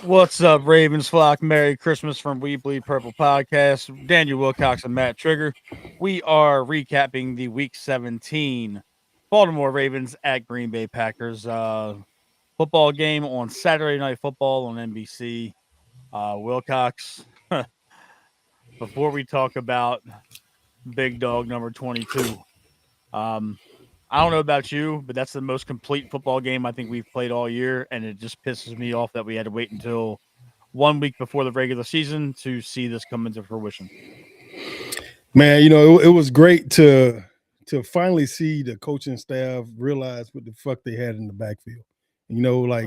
What's up, Ravens flock? Merry Christmas from We Bleed Purple podcast. Daniel Wilcox and Matt Trigger. We are recapping the Week 17 Baltimore Ravens at Green Bay Packers football game on Saturday Night Football on NBC. Wilcox, before we talk about Big Dog number 22, um, I don't know about you, but that's the most complete football game I think we've played all year, and it just pisses me off that we had to wait until 1 week before the regular season to see this come into fruition. Man, it was great to finally see the coaching staff realize what the fuck they had in the backfield. Like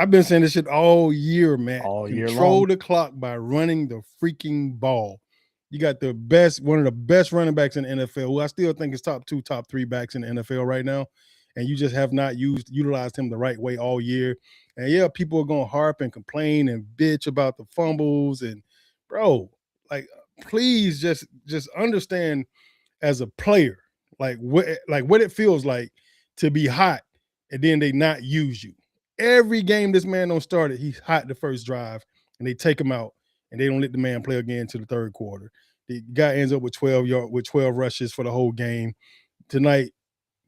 I've been saying this shit all year, Matt. All year Control long. the clock by running the freaking ball. You got one of the best running backs in the NFL, who I still think is top two, top three backs in the NFL right now. And you just have not utilized him the right way all year. And yeah, people are gonna harp and complain and bitch about the fumbles. And bro, like please just understand as a player, like what it feels like to be hot and then they not use you. Every game this man don't start it, he's hot the first drive, and they take him out, and they don't let the man play again to the third quarter. The guy ends up with 12 rushes for the whole game. Tonight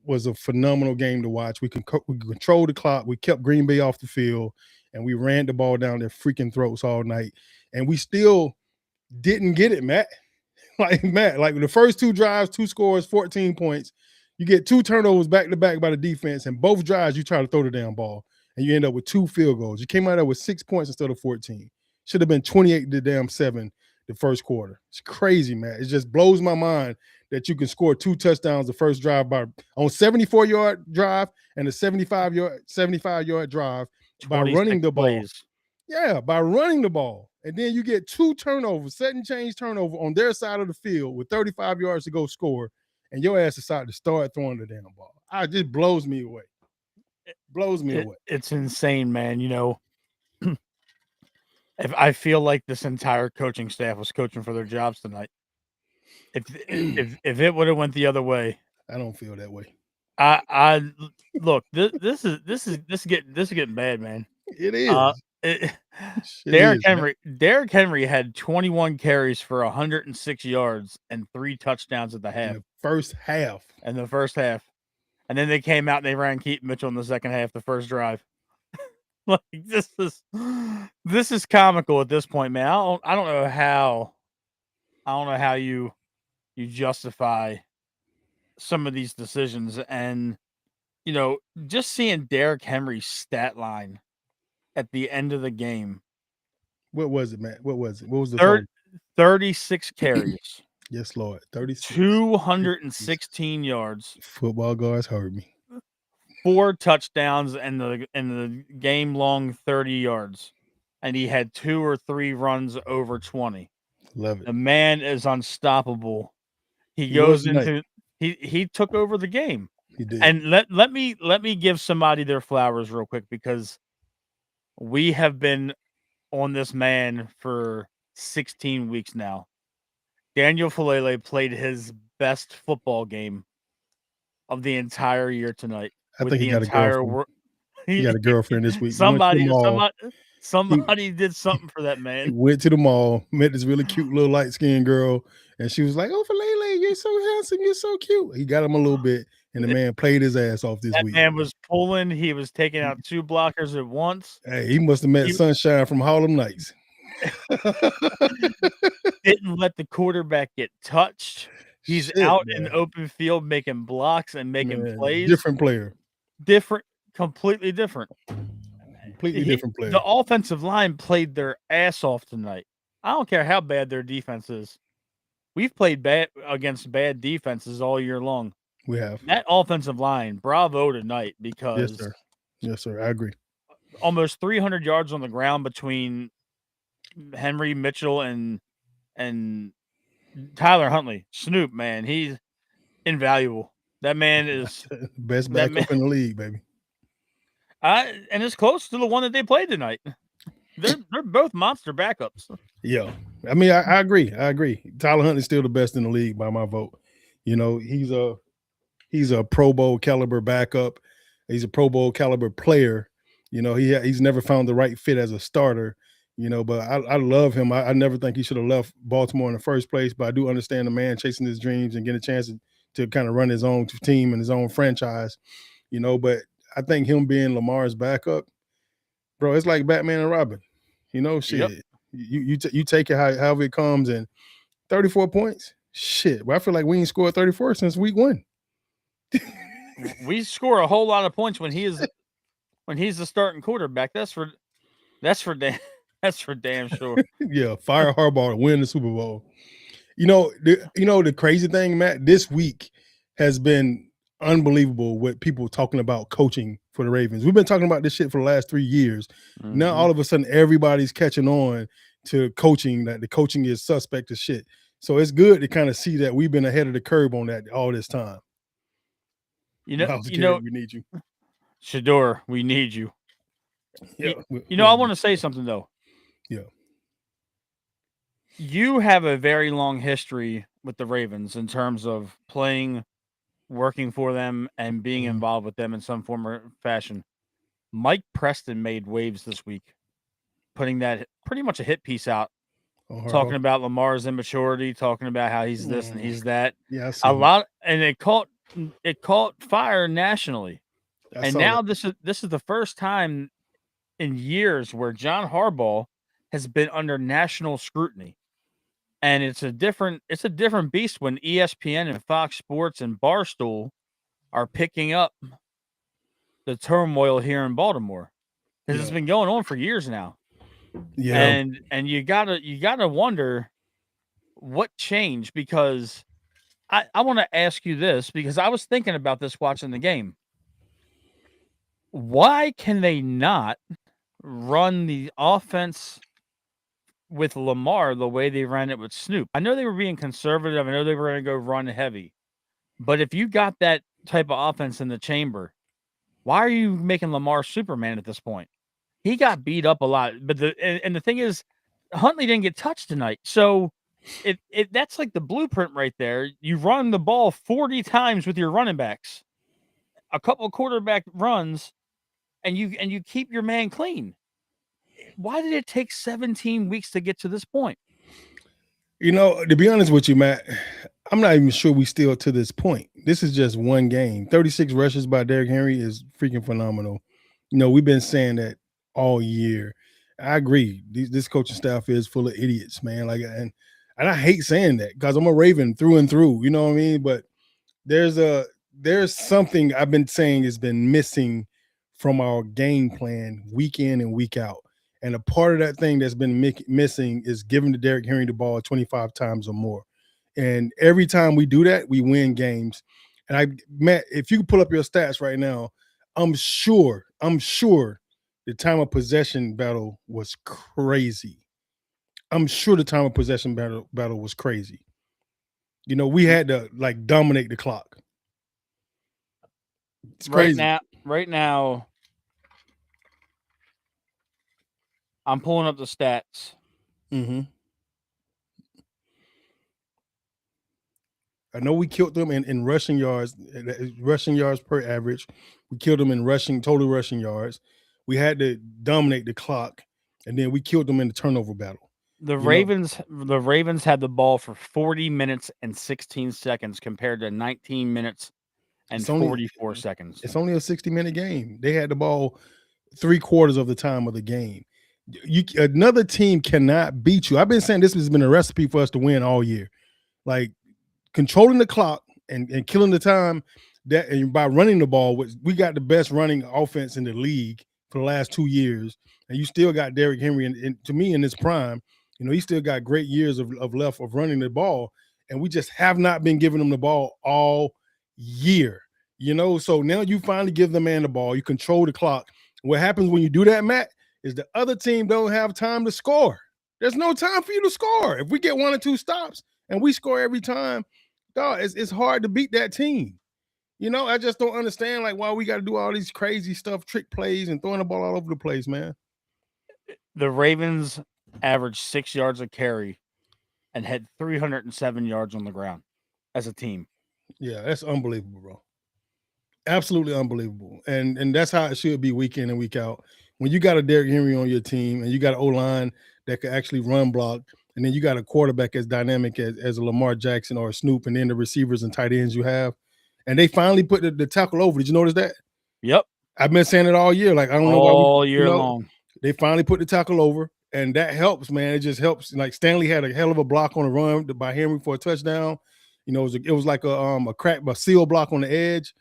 was a phenomenal game to watch. We controlled the clock. We kept Green Bay off the field, and we ran the ball down their freaking throats all night. And we still didn't get it, Matt. Like the first two drives, two scores, 14 points. You get two turnovers back to back by the defense, and both drives you try to throw the damn ball, and you end up with two field goals. You came out there with 6 points instead of 14. Should have been 28 to damn 7 the first quarter. It's crazy, man. It just blows my mind that you can score two touchdowns the first drive by on 74-yard drive and a 75-yard drive by running 26 the ball. plays. Yeah, by running the ball. And then you get two turnovers, set and change turnover on their side of the field with 35 yards to go score, and your ass decided to start throwing the damn ball. It just blows me away. Blows me away. It's insane, man. If I feel like this entire coaching staff was coaching for their jobs tonight. If it would have went the other way, I don't feel that way. I look, this is getting bad, man. It is. Derrick Henry had 21 carries for 106 yards and 3 touchdowns at the half. In the first half. In the first half. And then they came out and they ran Keaton Mitchell in the second half, the first drive. Like this is comical at this point, man. I don't know how you justify some of these decisions. And just seeing Derrick Henry's stat line at the end of the game. What was it, Matt? What was it? What was the 36 carries? Yes, Lord. 36. 216 yards. Football guards heard me. 4 touchdowns and the game long 30 yards. And he had 2 or 3 runs over 20. Love it. The man is unstoppable. He goes into he took over the game. He did. And let me give somebody their flowers real quick, because we have been on this man for 16 weeks now. Daniel Faalele played his best football game of the entire year tonight. I think he got a girlfriend. He got a girlfriend this week. Somebody did something for that man. He went to the mall, met this really cute little light-skinned girl, and she was like, "Oh, Faalele, you're so handsome, you're so cute." He got him a little bit, and the man played his ass off this week. That man was pulling. He was taking out 2 blockers at once. Hey, he must have met Sunshine from Harlem Nights. Didn't let the quarterback get touched. He's out in the open field making blocks and making plays. Different player. Completely different. Completely different player. The offensive line played their ass off tonight. I don't care how bad their defense is. We've played bad against bad defenses all year long. We have. That offensive line, bravo tonight, because Yes, sir. I agree. Almost 300 yards on the ground between Henry, Mitchell, and Tyler Huntley. Snoop, man, he's invaluable. That man is best backup in the league, baby. And it's close to the one that they played tonight. They're both monster backups. Yeah, I mean, I agree. Tyler Huntley's still the best in the league by my vote. He's a Pro Bowl caliber backup. He's a Pro Bowl caliber player. You know, he's never found the right fit as a starter. You know, but I love him. I never think he should have left Baltimore in the first place. But I do understand the man chasing his dreams and getting a chance to kind of run his own team and his own franchise. You know, but I think him being Lamar's backup, bro, it's like Batman and Robin. You know, shit. Yep. You take it however it comes, and 34 points. Shit, well, I feel like we ain't scored 34 since week 1. We score a whole lot of points when he's the starting quarterback. That's for damn sure. Yeah, fire Harbaugh to win the Super Bowl. You know the crazy thing, Matt. This week has been unbelievable with people talking about coaching for the Ravens. We've been talking about this shit for the last 3 years. Mm-hmm. Now all of a sudden everybody's catching on to coaching, that the coaching is suspect as shit. So it's good to kind of see that we've been ahead of the curve on that all this time. We need you. Shedeur, we need you. Yeah. I want to say something though. Yeah. You have a very long history with the Ravens in terms of playing, working for them, and being involved with them in some form or fashion. Mike Preston made waves this week, putting that pretty much a hit piece out, talking about Lamar's immaturity, talking about how he's this and he's that. Yeah, and it caught fire nationally. And now this is the first time in years where John Harbaugh has been under national scrutiny. And it's a different beast when ESPN and Fox Sports and Barstool are picking up the turmoil here in Baltimore. Because it's been going on for years now. Yeah. And you gotta wonder what changed, because I want to ask you this, because I was thinking about this watching the game. Why can they not run the offense with Lamar the way they ran it with Snoop? I know they were being conservative. I know they were going to go run heavy. But if you got that type of offense in the chamber, why are you making Lamar Superman at this point? He got beat up a lot. But the thing is, Huntley didn't get touched tonight. So that's like the blueprint right there. You run the ball 40 times with your running backs, a couple of quarterback runs, and you keep your man clean. Why did it take 17 weeks to get to this point? You know, to be honest with you, Matt, I'm not even sure we still to this point. This is just one game. 36 rushes by Derrick Henry is freaking phenomenal. You know, we've been saying that all year. I agree. This coaching staff is full of idiots, man. Like, and I hate saying that because I'm a Raven through and through. You know what I mean? But there's something I've been saying has been missing from our game plan week in and week out. And a part of that thing that's been missing is giving the Derrick Henry the ball 25 times or more. And every time we do that, we win games. And Matt, if you could pull up your stats right now, I'm sure the time of possession battle was crazy. I'm sure the time of possession battle was crazy. You know, we had to like dominate the clock. It's crazy. Right now, I'm pulling up the stats. Mm-hmm. I know we killed them in rushing yards per average. We killed them in total rushing yards. We had to dominate the clock, and then we killed them in the turnover battle. The Ravens had the ball for 40 minutes and 16 seconds compared to 19 minutes and 44 seconds. It's only a 60-minute game. They had the ball 3/4 of the time of the game. Another team cannot beat you. I've been saying this has been a recipe for us to win all year. Like controlling the clock and killing the time, that and by running the ball, we got the best running offense in the league for the last 2 years. And you still got Derrick Henry, and to me in his prime, you know, he still got great years of left of running the ball, and we just have not been giving him the ball all year. You know, so now you finally give the man the ball, you control the clock. What happens when you do that, Matt, is the other team don't have time to score. There's no time for you to score. If we get 1 or 2 stops and we score every time, dog, it's hard to beat that team. You know, I just don't understand like why we got to do all these crazy stuff, trick plays and throwing the ball all over the place, man. The Ravens averaged 6 yards a carry and had 307 yards on the ground as a team. Yeah, that's unbelievable, bro. Absolutely unbelievable. And that's how it should be week in and week out. when you got a Derrick Henry on your team and you got an O-line that could actually run block, and then you got a quarterback as dynamic as a Lamar Jackson or a Snoop, and then the receivers and tight ends you have, and they finally put the tackle over. Did you notice that? Yep. I've been saying it all year. Like, I don't know why all year long. They finally put the tackle over, and that helps, man. It just helps. Like, Stanley had a hell of a block on the run by Henry for a touchdown. You know, it was like a seal block on the edge.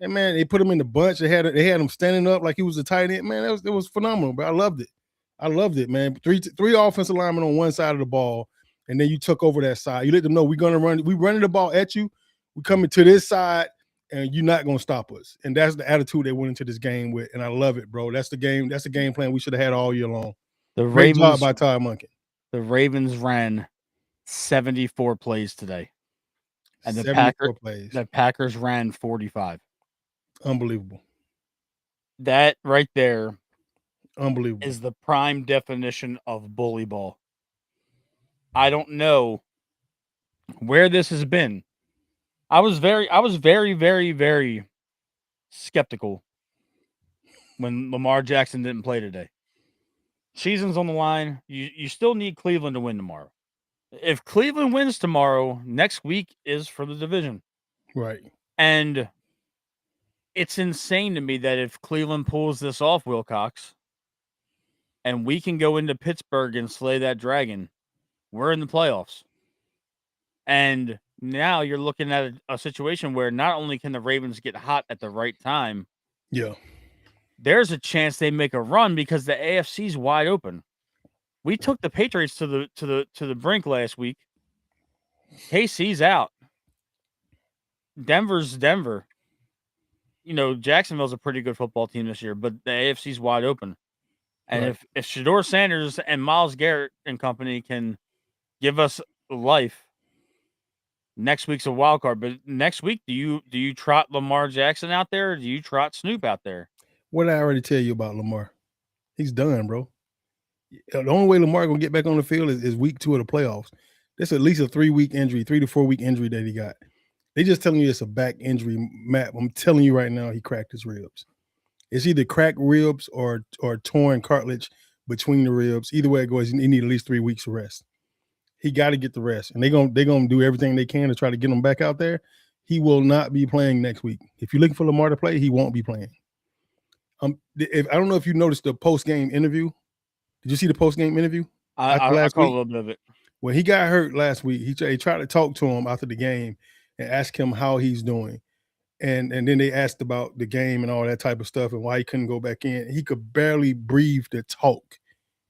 And man, they put him in the bunch. They had him standing up like he was a tight end. Man, it was phenomenal. But I loved it, man. Three offensive linemen on one side of the ball, and then you took over that side. You let them know we're gonna run. We running the ball at you. We coming to this side, and you're not gonna stop us. And that's the attitude they went into this game with. And I love it, bro. That's the game. That's the game plan we should have had all year long. Great job by Todd Monken. The Ravens ran 74 plays today, and the Packers ran 45. Unbelievable. That right there, unbelievable, is the prime definition of bully ball. I don't know where this has been. I was very, very, very skeptical when Lamar Jackson didn't play today. Season's on the line. You still need Cleveland to win tomorrow. If Cleveland wins tomorrow, next week is for the division. Right. And it's insane to me that if Cleveland pulls this off, Wilcox, and we can go into Pittsburgh and slay that dragon, we're in the playoffs. And now you're looking at a situation where not only can the Ravens get hot at the right time, yeah, there's a chance they make a run because the AFC's wide open. We took the Patriots to the brink last week. KC's out. Denver's Denver. You know, Jacksonville's a pretty good football team this year, but the AFC's wide open. And right. if Shedeur Sanders and Myles Garrett and company can give us life, next week's a wild card. But next week, do you trot Lamar Jackson out there, or do you trot Snoop out there? What did I already tell you about Lamar? He's done, bro. The only way Lamar gonna get back on the field is week 2 of the playoffs. That's at least a 3-week injury, 3 to 4 week injury that he got. They just telling you it's a back injury, Matt. I'm telling you right now, he cracked his ribs. It's either cracked ribs or torn cartilage between the ribs. Either way it goes, he need at least 3 weeks of rest. He got to get the rest, and they're gonna do everything they can to try to get him back out there. He will not be playing next week. If you're looking for Lamar to play, he won't be playing. I don't know if you noticed the post-game interview. Did you see the post-game interview? I caught a little bit of it. When he got hurt last week, he tried to talk to him after the game and ask him how he's doing. And then they asked about the game and all that type of stuff and why he couldn't go back in. He could barely breathe to talk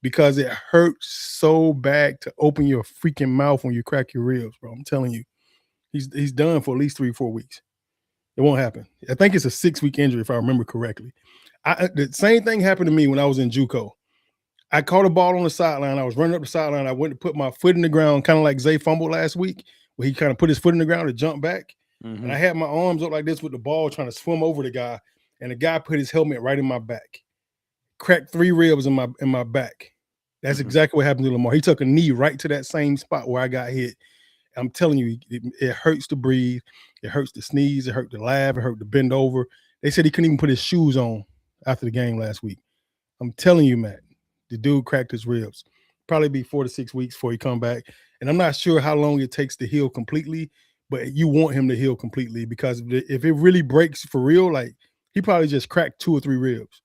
because it hurts so bad to open your freaking mouth when you crack your ribs, bro. I'm telling you, he's done for at least 3-4 weeks. It won't happen. I think it's a 6-week injury if I remember correctly. The same thing happened to me when I was in JUCO. I caught a ball on the sideline. I was running up the sideline. I went to put my foot in the ground, kind of like Zay fumbled last week, where he kind of put his foot in the ground to jump back. Mm-hmm. And I had my arms up like this with the ball trying to swim over the guy. And the guy put his helmet right in my back. Cracked 3 ribs in my back. That's exactly what happened to Lamar. He took a knee right to that same spot where I got hit. I'm telling you, it hurts to breathe. It hurts to sneeze. It hurt to laugh. It hurt to bend over. They said he couldn't even put his shoes on after the game last week. I'm telling you, Matt, the dude cracked his ribs. Probably be 4 to 6 weeks before he come back. And I'm not sure how long it takes to heal completely, but you want him to heal completely because if it really breaks for real, like he probably just cracked 2 or 3 ribs.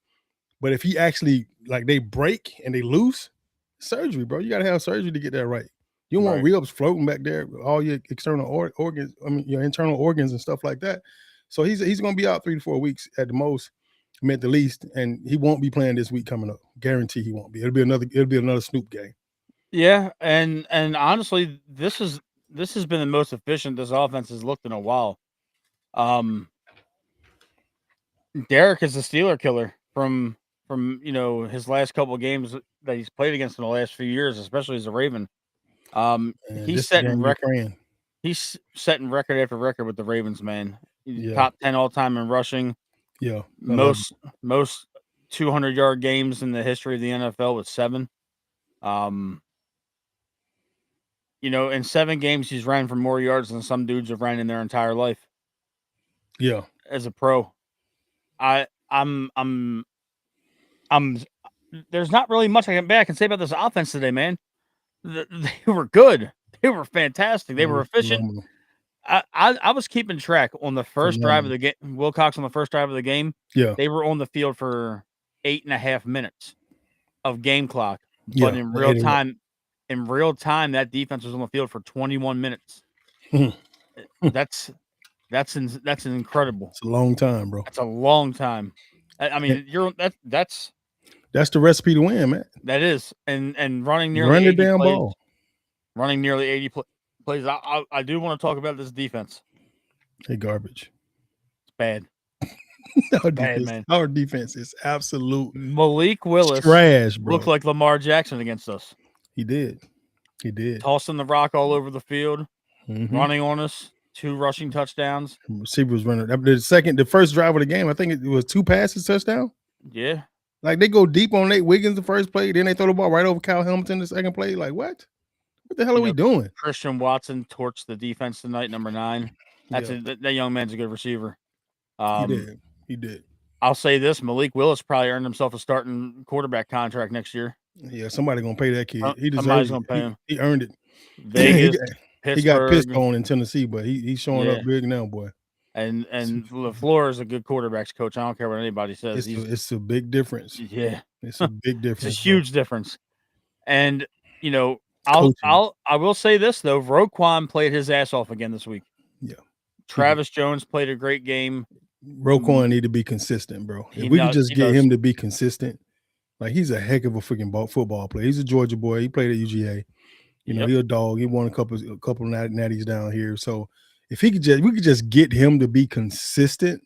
But if he actually, like they break and they loose, surgery, bro. You got to have surgery to get that right. You don't want ribs floating back there, all your external organs, your internal organs and stuff like that. So he's going to be out 3 to 4 weeks at the most, at the least, and he won't be playing this week coming up. Guarantee he won't be. It'll be another Snoop game. Yeah, and honestly, this has been the most efficient this offense has looked in a while. Derek is a Steeler killer from his last couple of games that he's played against in the last few years, especially as a Raven. He's setting record. He's setting record after record with the Ravens, man. Yeah. Top 10 all time in rushing. Yeah, most 200-yard games in the history of the NFL with 7. In 7 games he's ran for more yards than some dudes have ran in their entire life. Yeah, as a pro, I'm there's not really much I can say about this offense today, man. They were good. They were fantastic. They were efficient. Phenomenal. I was keeping track on the first drive of Phenomenal. the game. Wilcox on the first drive of the game. Yeah. They were on the field for 8.5 minutes of game clock. Yeah. But in real time, that defense was on the field for 21 minutes. That's incredible. It's a long time, bro. That's a long time. I mean, that's the recipe to win, man. that is, and running nearly Run the 80 damn plays, ball. running nearly 80 plays. I do want to talk about this defense. Hey, garbage. It's bad. Our defense is absolute Malik Willis trash, bro. looked like Lamar Jackson against us. He did. Tossing the rock all over the field, Mhm. running on us, 2 rushing touchdowns. Receiver was running. The first drive of the game, I think it was 2 passes touchdown. Yeah. Like they go deep on Nate Wiggins the first play, then they throw the ball right over Kyle Hamilton the second play. Like what? What the hell are we doing? Christian Watson torched the defense tonight, number 9. That young man's a good receiver. He did. I'll say this: Malik Willis probably earned himself a starting quarterback contract next year. Yeah, somebody gonna pay that kid. He Somebody's deserves gonna it. pay him. He earned it. Vegas, he got pissed Pittsburgh, on in Tennessee, but he's showing up big now, boy. and LaFleur is a good quarterbacks coach. I don't care what anybody says. It's a big difference. Yeah, It's a big difference. it's a huge difference. And I will say this though: Roquan played his ass off again this week. Yeah. Travis Jones played a great game. Roquan need to be consistent, bro. If we could just get him to be consistent, like he's a heck of a freaking football player. He's a Georgia boy. He played at UGA. You know, he's a dog. He won a couple natties down here. So if we could just get him to be consistent,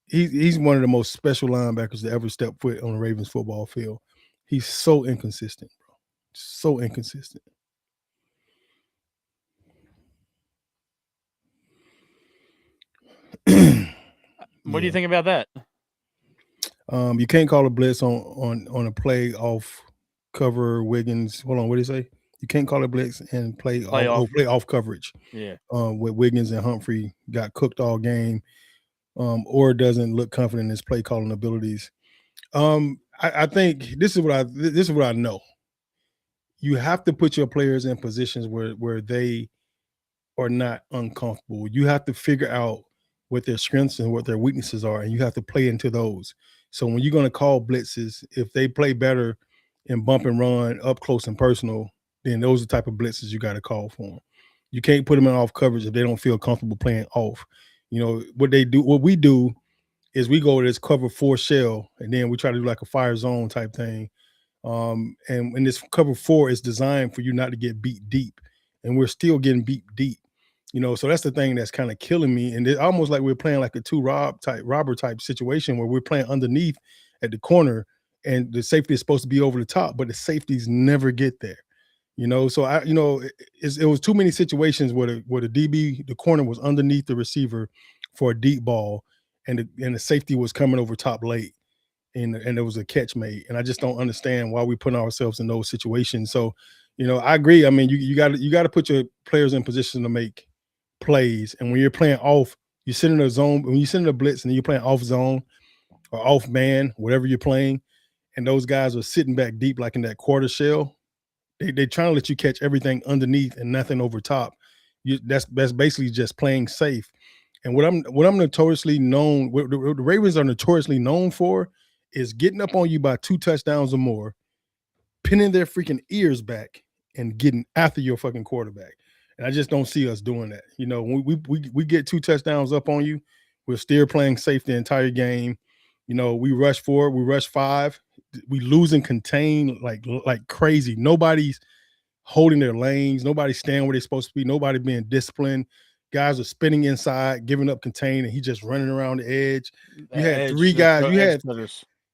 he's one of the most special linebackers to ever step foot on the Ravens football field. He's so inconsistent, bro. So inconsistent. What do you think about that? You can't call a blitz on a play off cover Wiggins. Hold on, what did he say? You can't call a blitz and play off coverage. Yeah. With Wiggins and Humphrey got cooked all game, or doesn't look confident in his play calling abilities. I think this is what I know. You have to put your players in positions where they are not uncomfortable. You have to figure out what their strengths and what their weaknesses are, and you have to play into those. So when you're going to call blitzes, if they play better in bump and run, up close and personal, then those are the type of blitzes you got to call for them. You can't put them in off coverage if they don't feel comfortable playing off. You know, what we do is we go to this cover 4 shell, and then we try to do like a fire zone type thing. And when this cover 4 is designed for you not to get beat deep, and we're still getting beat deep. You know, so that's the thing that's kind of killing me. And it's almost like we're playing like a robber type situation where we're playing underneath at the corner, and the safety is supposed to be over the top, but the safeties never get there. You know, so it was too many situations where the corner was underneath the receiver for a deep ball, and the safety was coming over top late, and there was a catch made. And I just don't understand why we put ourselves in those situations. So, you know, I agree. I mean, you got to put your players in position to make plays, and when you're playing off, you sit in a zone. When you sit in a blitz and you're playing off zone or off man, whatever you're playing, and those guys are sitting back deep like in that quarter shell, they trying to let you catch everything underneath and nothing over top. That's basically just playing safe. And what I'm notoriously known, what the Ravens are notoriously known for, is getting up on you by 2 touchdowns or more, pinning their freaking ears back, and getting after your fucking quarterback. And I just don't see us doing that. You know, when we get 2 touchdowns up on you, we're still playing safe the entire game. You know, we rush 4, we rush 5, we lose and contain like crazy. Nobody's holding their lanes, nobody's staying where they're supposed to be, nobody being disciplined. Guys are spinning inside, giving up contain, and he just running around the edge. You had 3 guys.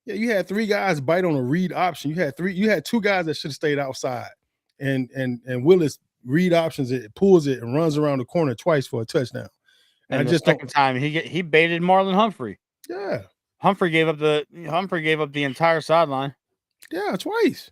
You had 3 guys bite on a read option. You had 2 guys that should have stayed outside, and Willis read options it, pulls it, and runs around the corner twice for a touchdown. And the second time he baited Marlon Humphrey. Yeah, Humphrey gave up the entire sideline. Yeah, twice.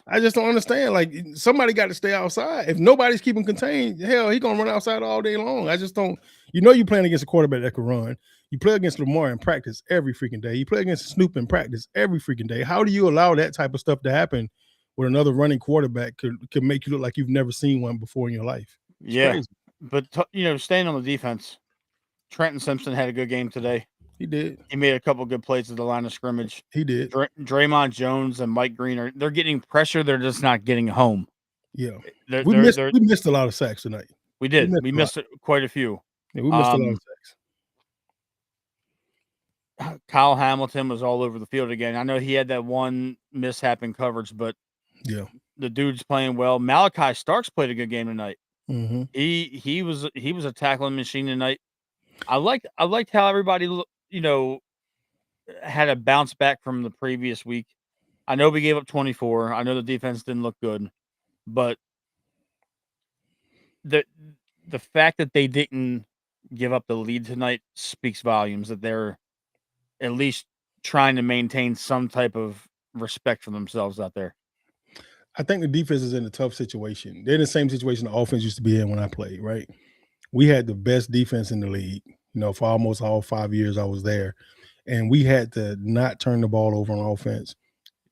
I just don't understand. Like, somebody got to stay outside. If nobody's keeping contained, hell, he gonna run outside all day long. I just don't. You know, you're playing against a quarterback that can run. You play against Lamar in practice every freaking day. You play against Snoop in practice every freaking day. How do you allow that type of stuff to happen with another running quarterback could make you look like you've never seen one before in your life? It's crazy. But staying on the defense, Trenton Simpson had a good game today. He did. He made a couple good plays at the line of scrimmage. He did. Draymond Jones and Mike Green they're getting pressure. They're just not getting home. Yeah, we missed a lot of sacks tonight. We did. We missed quite a few. Yeah, we missed a lot of sacks. Kyle Hamilton was all over the field again. I know he had that one mishap in coverage, but yeah, the dude's playing well. Malachi Starks played a good game tonight. Mm-hmm. He was a tackling machine tonight. I liked how everybody had a bounce back from the previous week. I know we gave up 24. I know the defense didn't look good, but the fact that they didn't give up the lead tonight speaks volumes that they're at least trying to maintain some type of respect for themselves out there. I think the defense is in a tough situation. They're in the same situation the offense used to be in when I played, right? We had the best defense in the league, for almost all 5 years I was there. And we had to not turn the ball over on offense,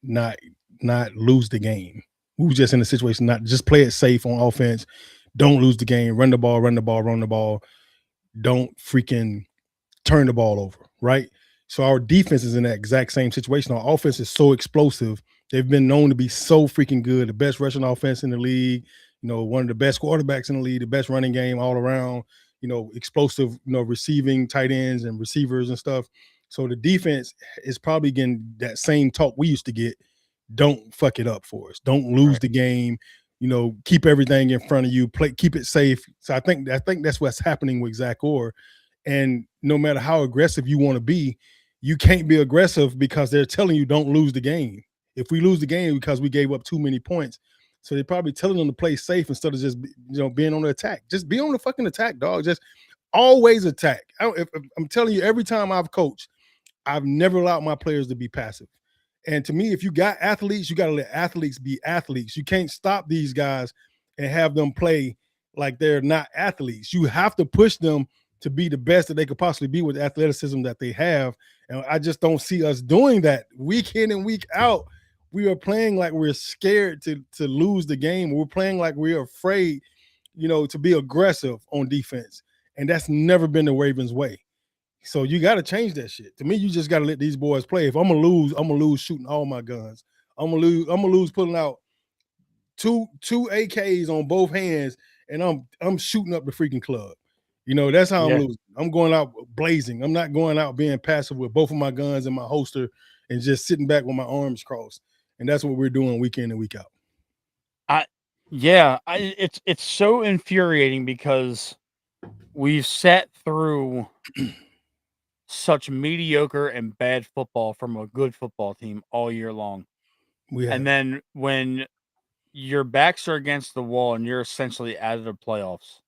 not lose the game. We were just in a situation, not just play it safe on offense. Don't lose the game, run the ball. Don't freaking turn the ball over, right? So our defense is in that exact same situation. Our offense is so explosive. They've been known to be so freaking good, the best rushing offense in the league, one of the best quarterbacks in the league, the best running game all around, explosive, receiving tight ends and receivers and stuff. So the defense is probably getting that same talk we used to get. Don't fuck it up for us. Don't lose the game. Keep everything in front of you. Keep it safe. So I think that's what's happening with Zach Orr. And no matter how aggressive you want to be, you can't be aggressive because they're telling you don't lose the game. If we lose the game because we gave up too many points, so they're probably telling them to play safe instead of just being on the attack. Just be on the fucking attack, dog. Just always attack. I'm telling you, every time I've coached, I've never allowed my players to be passive. And to me, if you got athletes, you got to let athletes be athletes. You can't stop these guys and have them play like they're not athletes. You have to push them to be the best that they could possibly be with the athleticism that they have. And I just don't see us doing that week in and week out. We are playing like we're scared to lose the game. We're playing like we're afraid, to be aggressive on defense. And that's never been the Ravens way. So you got to change that shit. To me, you just got to let these boys play. If I'm gonna lose shooting all my guns. I'm gonna lose pulling out two AKs on both hands, and I'm shooting up the freaking club. That's how I'm losing. I'm going out blazing. I'm not going out being passive with both of my guns in my holster and just sitting back with my arms crossed. And that's what we're doing week in and week out. It's so infuriating because we've sat through such mediocre and bad football from a good football team all year long. And then when your backs are against the wall and you're essentially out of the playoffs,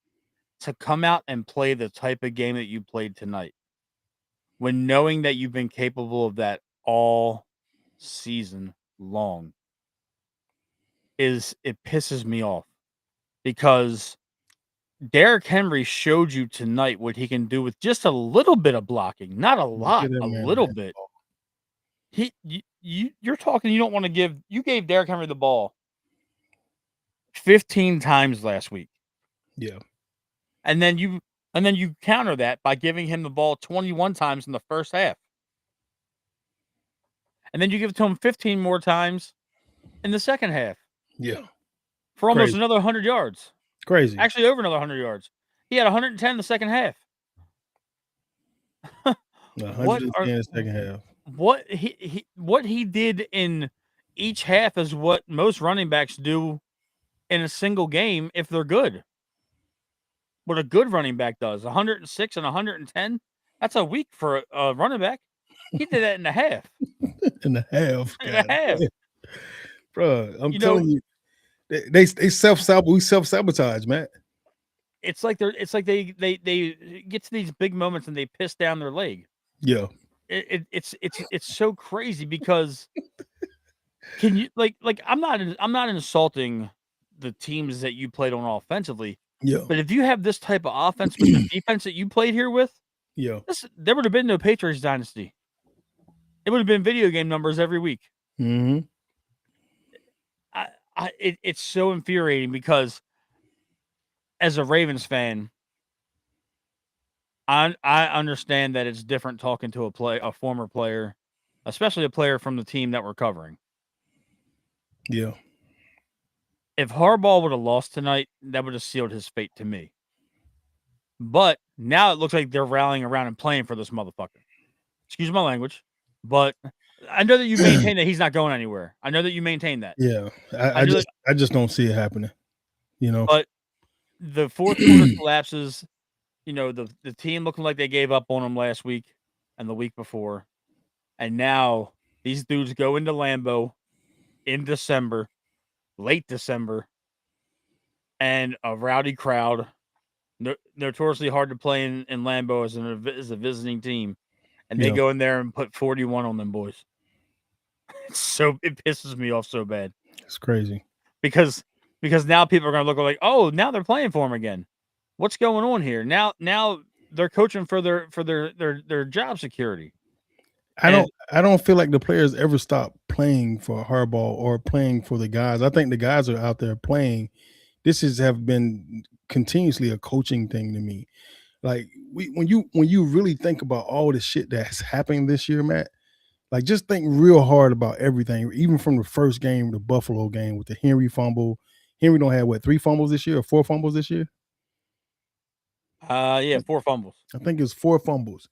to come out and play the type of game that you played tonight, when knowing that you've been capable of that all season long, it pisses me off, because Derrick Henry showed you tonight what he can do with just a little bit of blocking, not a lot, a little bit. You're talking. You don't want to give. You gave Derrick Henry the ball 15 times last week. Yeah, and then you counter that by giving him the ball 21 times in the first half, and then you give it to him 15 more times in the second half. Yeah, for almost another 100 yards. Crazy. Actually, over another 100 yards. He had 110 in the second half. 110 in the second half. What he did in each half is what most running backs do in a single game if they're good. What a good running back does. 106 and 110. That's a week for a running back. He did that in a half. In a half. In a half. Bro, I'm telling you. They self-sabotage, man. It's like they get to these big moments and they piss down their leg. Yeah. It's so crazy because can you like I'm not insulting the teams that you played on offensively. Yeah. But if you have this type of offense with the defense that you played here with, Yeah. There would have been no Patriots dynasty. It would have been video game numbers every week. Mm-hmm. It's so infuriating because as a Ravens fan, I understand that it's different talking to a former player, especially a player from the team that we're covering. Yeah. If Harbaugh would have lost tonight, that would have sealed his fate to me. But now it looks like they're rallying around and playing for this motherfucker. Excuse my language, but I know that you maintain that he's not going anywhere. I know that you maintain that. Yeah. I just don't see it happening. But the fourth quarter collapses. The team looking like they gave up on them last week and the week before. And now these dudes go into Lambeau in December, late December, and a rowdy crowd, notoriously hard to play in Lambeau as a visiting team. And they go in there and put 41 on them boys. It pisses me off so bad. It's crazy. Because now people are going to look like, oh, now they're playing for him again. What's going on here? Now they're coaching for their job security. I don't feel like the players ever stop playing for Harbaugh or playing for the guys. I think the guys are out there playing. This have been continuously a coaching thing to me. Like when you really think about all the shit that's happened this year, Matt, like just think real hard about everything, even from the first game, the Buffalo game with the Henry fumble. Henry don't have 3 fumbles this year or 4 fumbles this year? Yeah, 4 fumbles. I think it's 4 fumbles.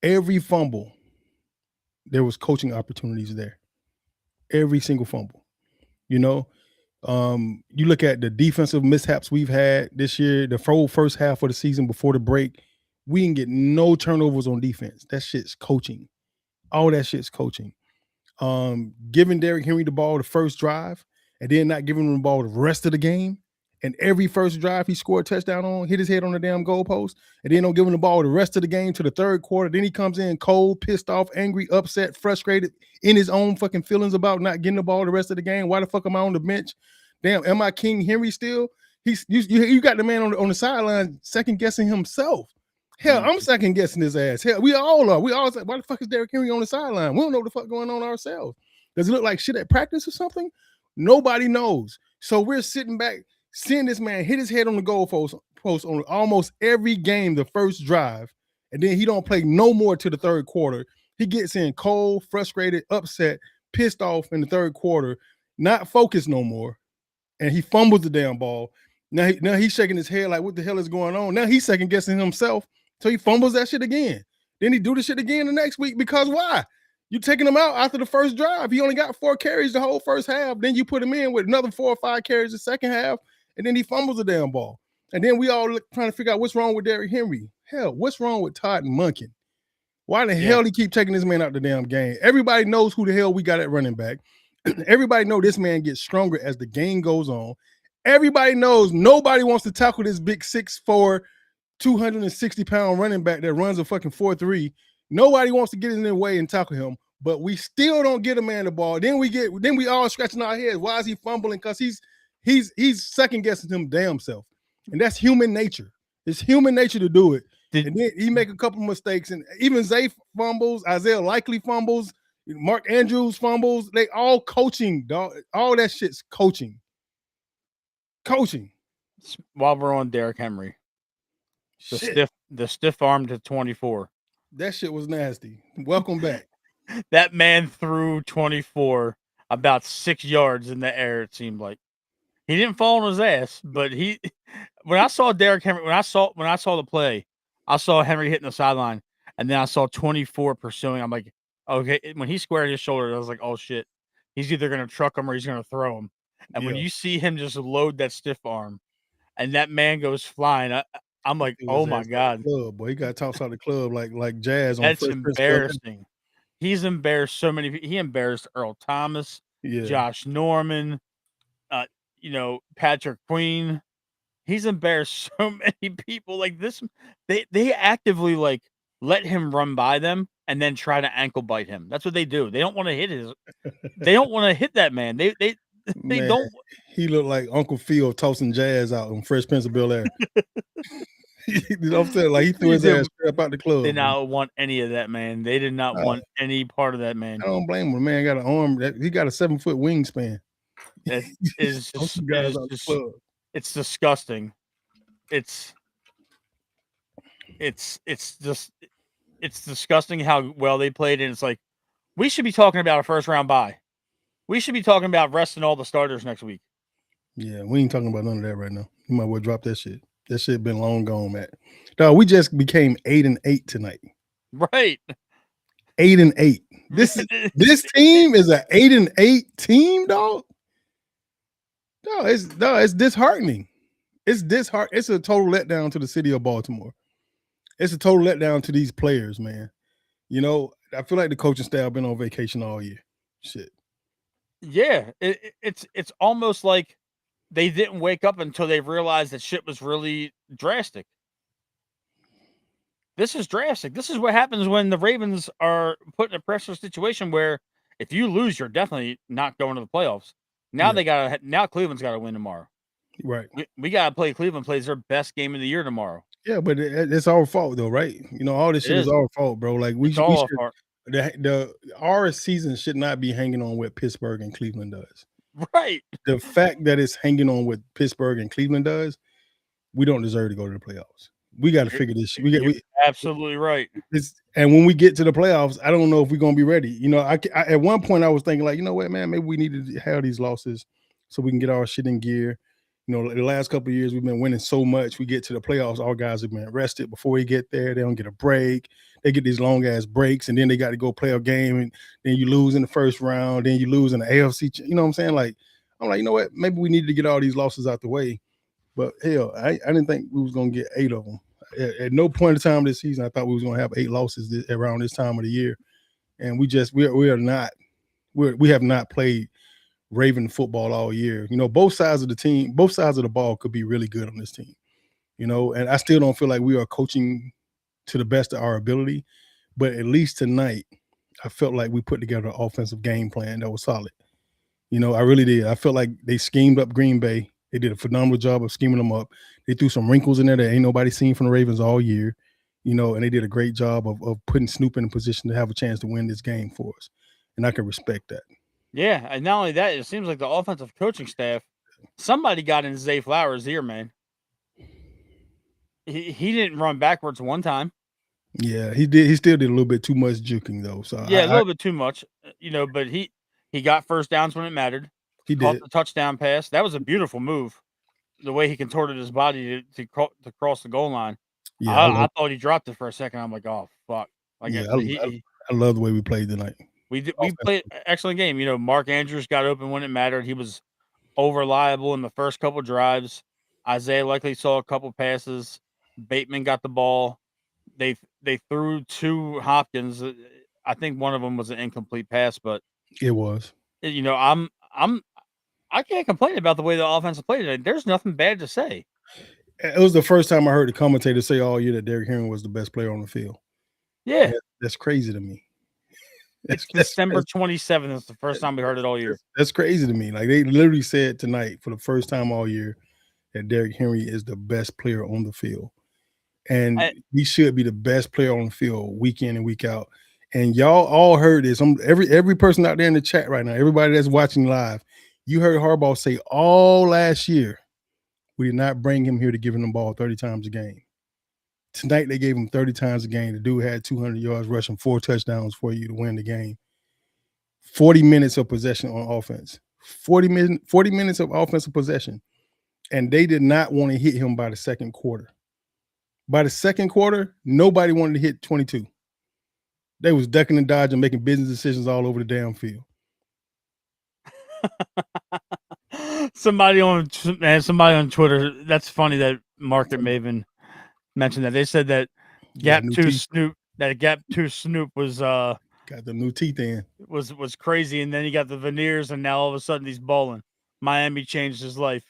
Every fumble, there was coaching opportunities there. Every single fumble. You look at the defensive mishaps we've had this year, the whole first half of the season before the break, we didn't get no turnovers on defense. That shit's coaching. All that shit's coaching. Giving Derrick Henry the ball the first drive and then not giving him the ball the rest of the game. And every first drive he scored a touchdown on, hit his head on the damn goalpost, and then don't give him the ball the rest of the game to the third quarter. Then he comes in cold, pissed off, angry, upset, frustrated, in his own fucking feelings about not getting the ball the rest of the game. Why the fuck am I on the bench? Damn, am I King Henry still? You got the man on the sideline second guessing himself. Hell, I'm second guessing his ass. Hell, we all are. We all say, why the fuck is Derrick Henry on the sideline? We don't know what the fuck going on ourselves. Does it look like shit at practice or something? Nobody knows. So we're sitting back, seeing this man hit his head on the goalpost on almost every game, the first drive, and then he don't play no more to the third quarter. He gets in cold, frustrated, upset, pissed off in the third quarter, not focused no more, and he fumbles the damn ball. Now he's shaking his head like, what the hell is going on? Now he's second guessing himself, so he fumbles that shit again. Then he do the shit again the next week because why? You taking him out after the first drive. He only got 4 carries the whole first half. Then you put him in with another 4 or 5 carries the second half, and then he fumbles the damn ball. And then we all trying to figure out what's wrong with Derrick Henry. Hell, what's wrong with Todd Monken? Why the hell he keep taking this man out the damn game? Everybody knows who the hell we got at running back. Everybody know this man gets stronger as the game goes on. Everybody knows nobody wants to tackle this big 6'4", 260-pound running back that runs a fucking 4.3. Nobody wants to get in their way and tackle him, but we still don't get a man the ball. Then we all scratching our heads. Why is he fumbling? Because he's second guessing him damn self, and that's human nature. It's human nature to do it. And then he make a couple mistakes, and even Zay fumbles, Isaiah Likely fumbles, Mark Andrews fumbles. They all coaching, dog. All that shit's coaching. Coaching. While we're on Derrick Henry, the stiff arm to 24. That shit was nasty. Welcome back. That man threw 24 about 6 yards in the air. It seemed like he didn't fall on his ass, but when I saw Derrick Henry, when I saw the play, I saw Henry hitting the sideline, and then I saw 24 pursuing. I'm like, okay. When he squared his shoulder, I was like, oh shit, he's either gonna truck him or he's gonna throw him. And when you see him just load that stiff arm, and that man goes flying, I'm like, oh my god, club, boy, he got tossed out the club like Jazz. That's embarrassing. He's embarrassed so many. He embarrassed Earl Thomas, Josh Norman, Patrick Queen. He's embarrassed so many people. Like this, they actively like let him run by them and then try to ankle bite him. That's what they do. They don't want to hit they don't want to hit that man. They don't. He looked like Uncle Phil tossing Jazz out on Fresh Prince of Bel-Air. You know what I'm saying? Like he threw his They ass straight out the club. did Man. not want any of that, man. They did not want any part of that, man. I don't blame him. The man got an arm. He got a 7-foot wingspan. It is just, guys out the club. it's disgusting. It's just it's disgusting how well they played, and it's like we should be talking about a first round bye. We should be talking about resting all the starters next week. Yeah, we ain't talking about none of that right now. You might well drop that shit. That shit been long gone, Matt. Dog, we just became 8-8 tonight. Right. 8-8. This team is an 8-8 team, dog. No, it's disheartening. It's disheartening. It's a total letdown to the city of Baltimore. It's a total letdown to these players, man. You know, I feel like the coaching staff been on vacation all year. Shit. Yeah, it's almost like they didn't wake up until they realized that shit was really drastic. This is drastic. This is what happens when the Ravens are put in a pressure situation where if you lose, you're definitely not going to the playoffs. Now Cleveland's got to win tomorrow. Right. We got to play Cleveland plays their best game of the year tomorrow. Yeah, but it's our fault though, right? You know, all this shit is our fault, bro. Like our season should not be hanging on what Pittsburgh and Cleveland does. Right. The fact that it's hanging on what Pittsburgh and Cleveland does, we don't deserve to go to the playoffs. We got to figure this shit. You're absolutely right. And when we get to the playoffs, I don't know if we're gonna be ready. You know, I at one point I was thinking like, you know what, man, maybe we need to have these losses so we can get our shit in gear. You know, the last couple of years we've been winning so much. We get to the playoffs, all guys have been rested before we get there. They don't get a break. They get these long ass breaks, and then they got to go play a game, and then you lose in the first round, then you lose in the AFC. You know what I'm saying? Like, I'm like, you know what? Maybe we needed to get all these losses out the way. But hell, I didn't think we was gonna get 8 of them. At no point in time this season, I thought we was gonna have 8 losses around this time of the year, and we have not played Raven football all year. You know, both sides of the ball could be really good on this team. You know, and I still don't feel like we are coaching to the best of our ability, but at least tonight, I felt like we put together an offensive game plan that was solid. You know, I really did. I felt like they schemed up Green Bay. They did a phenomenal job of scheming them up. They threw some wrinkles in there that ain't nobody seen from the Ravens all year, you know, and they did a great job of putting Snoop in a position to have a chance to win this game for us. And I can respect that. Yeah, and not only that, it seems like the offensive coaching staff, somebody got in Zay Flowers' ear, man. He didn't run backwards one time. Yeah, he did. He still did a little bit too much juking though. So yeah, a little bit too much, you know. But he got first downs when it mattered. He caught the touchdown pass. That was a beautiful move. The way he contorted his body to cross the goal line. Yeah, I thought he dropped it for a second. I'm like, oh fuck. Like, yeah, I love the way we played tonight. We played an excellent game. You know, Mark Andrews got open when it mattered. He was over reliable in the first couple drives. Isaiah likely saw a couple passes. Bateman got the ball. They threw to Hopkins. I think one of them was an incomplete pass, but it was. You know, I can't complain about the way the offense played today. There's nothing bad to say. It was the first time I heard the commentator say all year that Derrick Henry was the best player on the field. Yeah, that's crazy to me. It's December 27th. It's the first time we heard it all year. That's crazy to me. Like, they literally said tonight for the first time all year that Derrick Henry is the best player on the field. And he should be the best player on the field week in and week out. And y'all all heard this. Every person out there in the chat right now, everybody that's watching live, you heard Harbaugh say all last year, we did not bring him here to give him the ball 30 times a game. Tonight, they gave him 30 times a game. The dude had 200 yards rushing, 4 touchdowns for you to win the game. 40 minutes of possession on offense. 40 minutes of offensive possession. And they did not want to hit him by the second quarter. By the second quarter, nobody wanted to hit 22. They was ducking and dodging, making business decisions all over the damn field. Somebody on Twitter, that's funny that Market Maven mentioned that. They said that Gap 2 Snoop was got the new teeth in. Was crazy, and then he got the veneers, and now all of a sudden he's balling. Miami changed his life.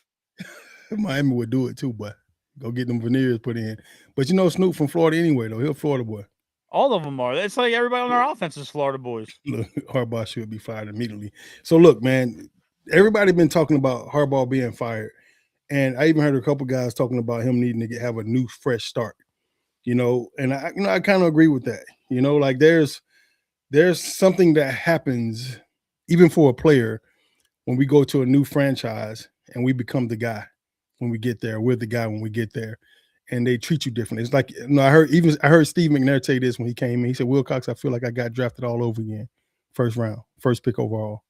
Miami would do it too, but go get them veneers put in. But you know Snoop from Florida anyway, though. He's a Florida boy. All of them are. It's like everybody on our offense is Florida boys. Look, Harbaugh should be fired immediately. So look, man, everybody been talking about Harbaugh being fired, And I even heard a couple guys talking about him needing to have a new, fresh start. And I kind of agree with that. Like there's something that happens even for a player when we go to a new franchise and we become the guy when we get there. We're the guy when we get there, and they treat you different. It's like I heard Steve McNair say this when he came in. He said, "Wilcox, I feel like I got drafted all over again, first round, first pick overall."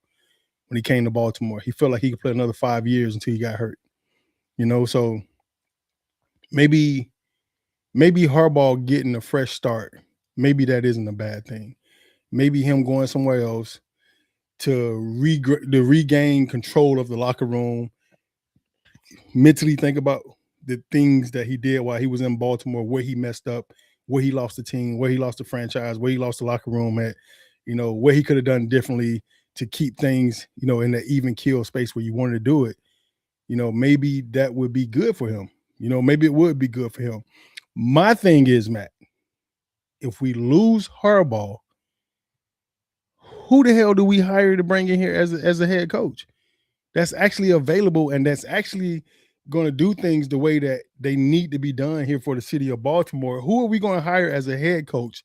When he came to Baltimore, he felt like he could play another 5 years until he got hurt. So maybe Harbaugh getting a fresh start, maybe that isn't a bad thing. Maybe him going somewhere else to regain control of the locker room, mentally think about the things that he did while he was in Baltimore, where he messed up, where he lost the team, where he lost the franchise, where he lost the locker room at, where he could have done differently to keep things, in the even keel space where you wanted to do it. Maybe that would be good for him. Maybe it would be good for him. My thing is, Matt, if we lose Harbaugh, who the hell do we hire to bring in here as a head coach that's actually available and that's actually going to do things the way that they need to be done here for the city of Baltimore? Who are we going to hire as a head coach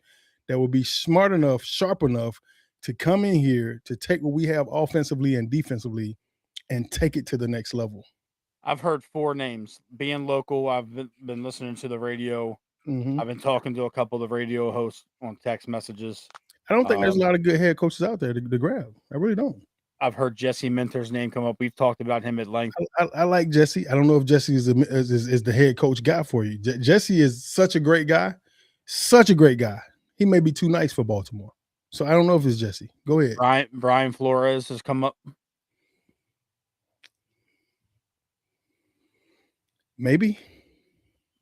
that will be smart enough, sharp enough to come in here to take what we have offensively and defensively and take it to the next level? I've heard 4 names. Being local, I've been listening to the radio. Mm-hmm. I've been talking to a couple of the radio hosts on text messages. I don't think there's a lot of good head coaches out there to grab. I really don't. I've heard Jesse Minter's name come up. We've talked about him at length. I like Jesse. I don't know if Jesse is the head coach guy for you. Jesse is such a great guy. Such a great guy. He may be too nice for Baltimore. So I don't know if it's Jesse. Go ahead. Brian Flores has come up. Maybe.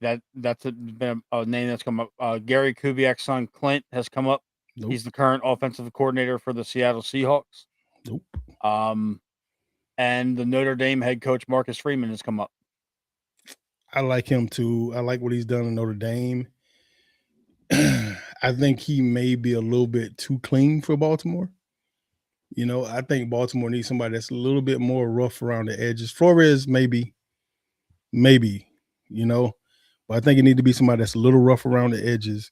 That's been a name that's come up. Gary Kubiak's son Clint has come up. Nope. He's the current offensive coordinator for the Seattle Seahawks. Nope. And the Notre Dame head coach Marcus Freeman has come up. I like him too. I like what he's done in Notre Dame. I think he may be a little bit too clean for Baltimore. I think Baltimore needs somebody that's a little bit more rough around the edges. Flores, maybe, but I think it needs to be somebody that's a little rough around the edges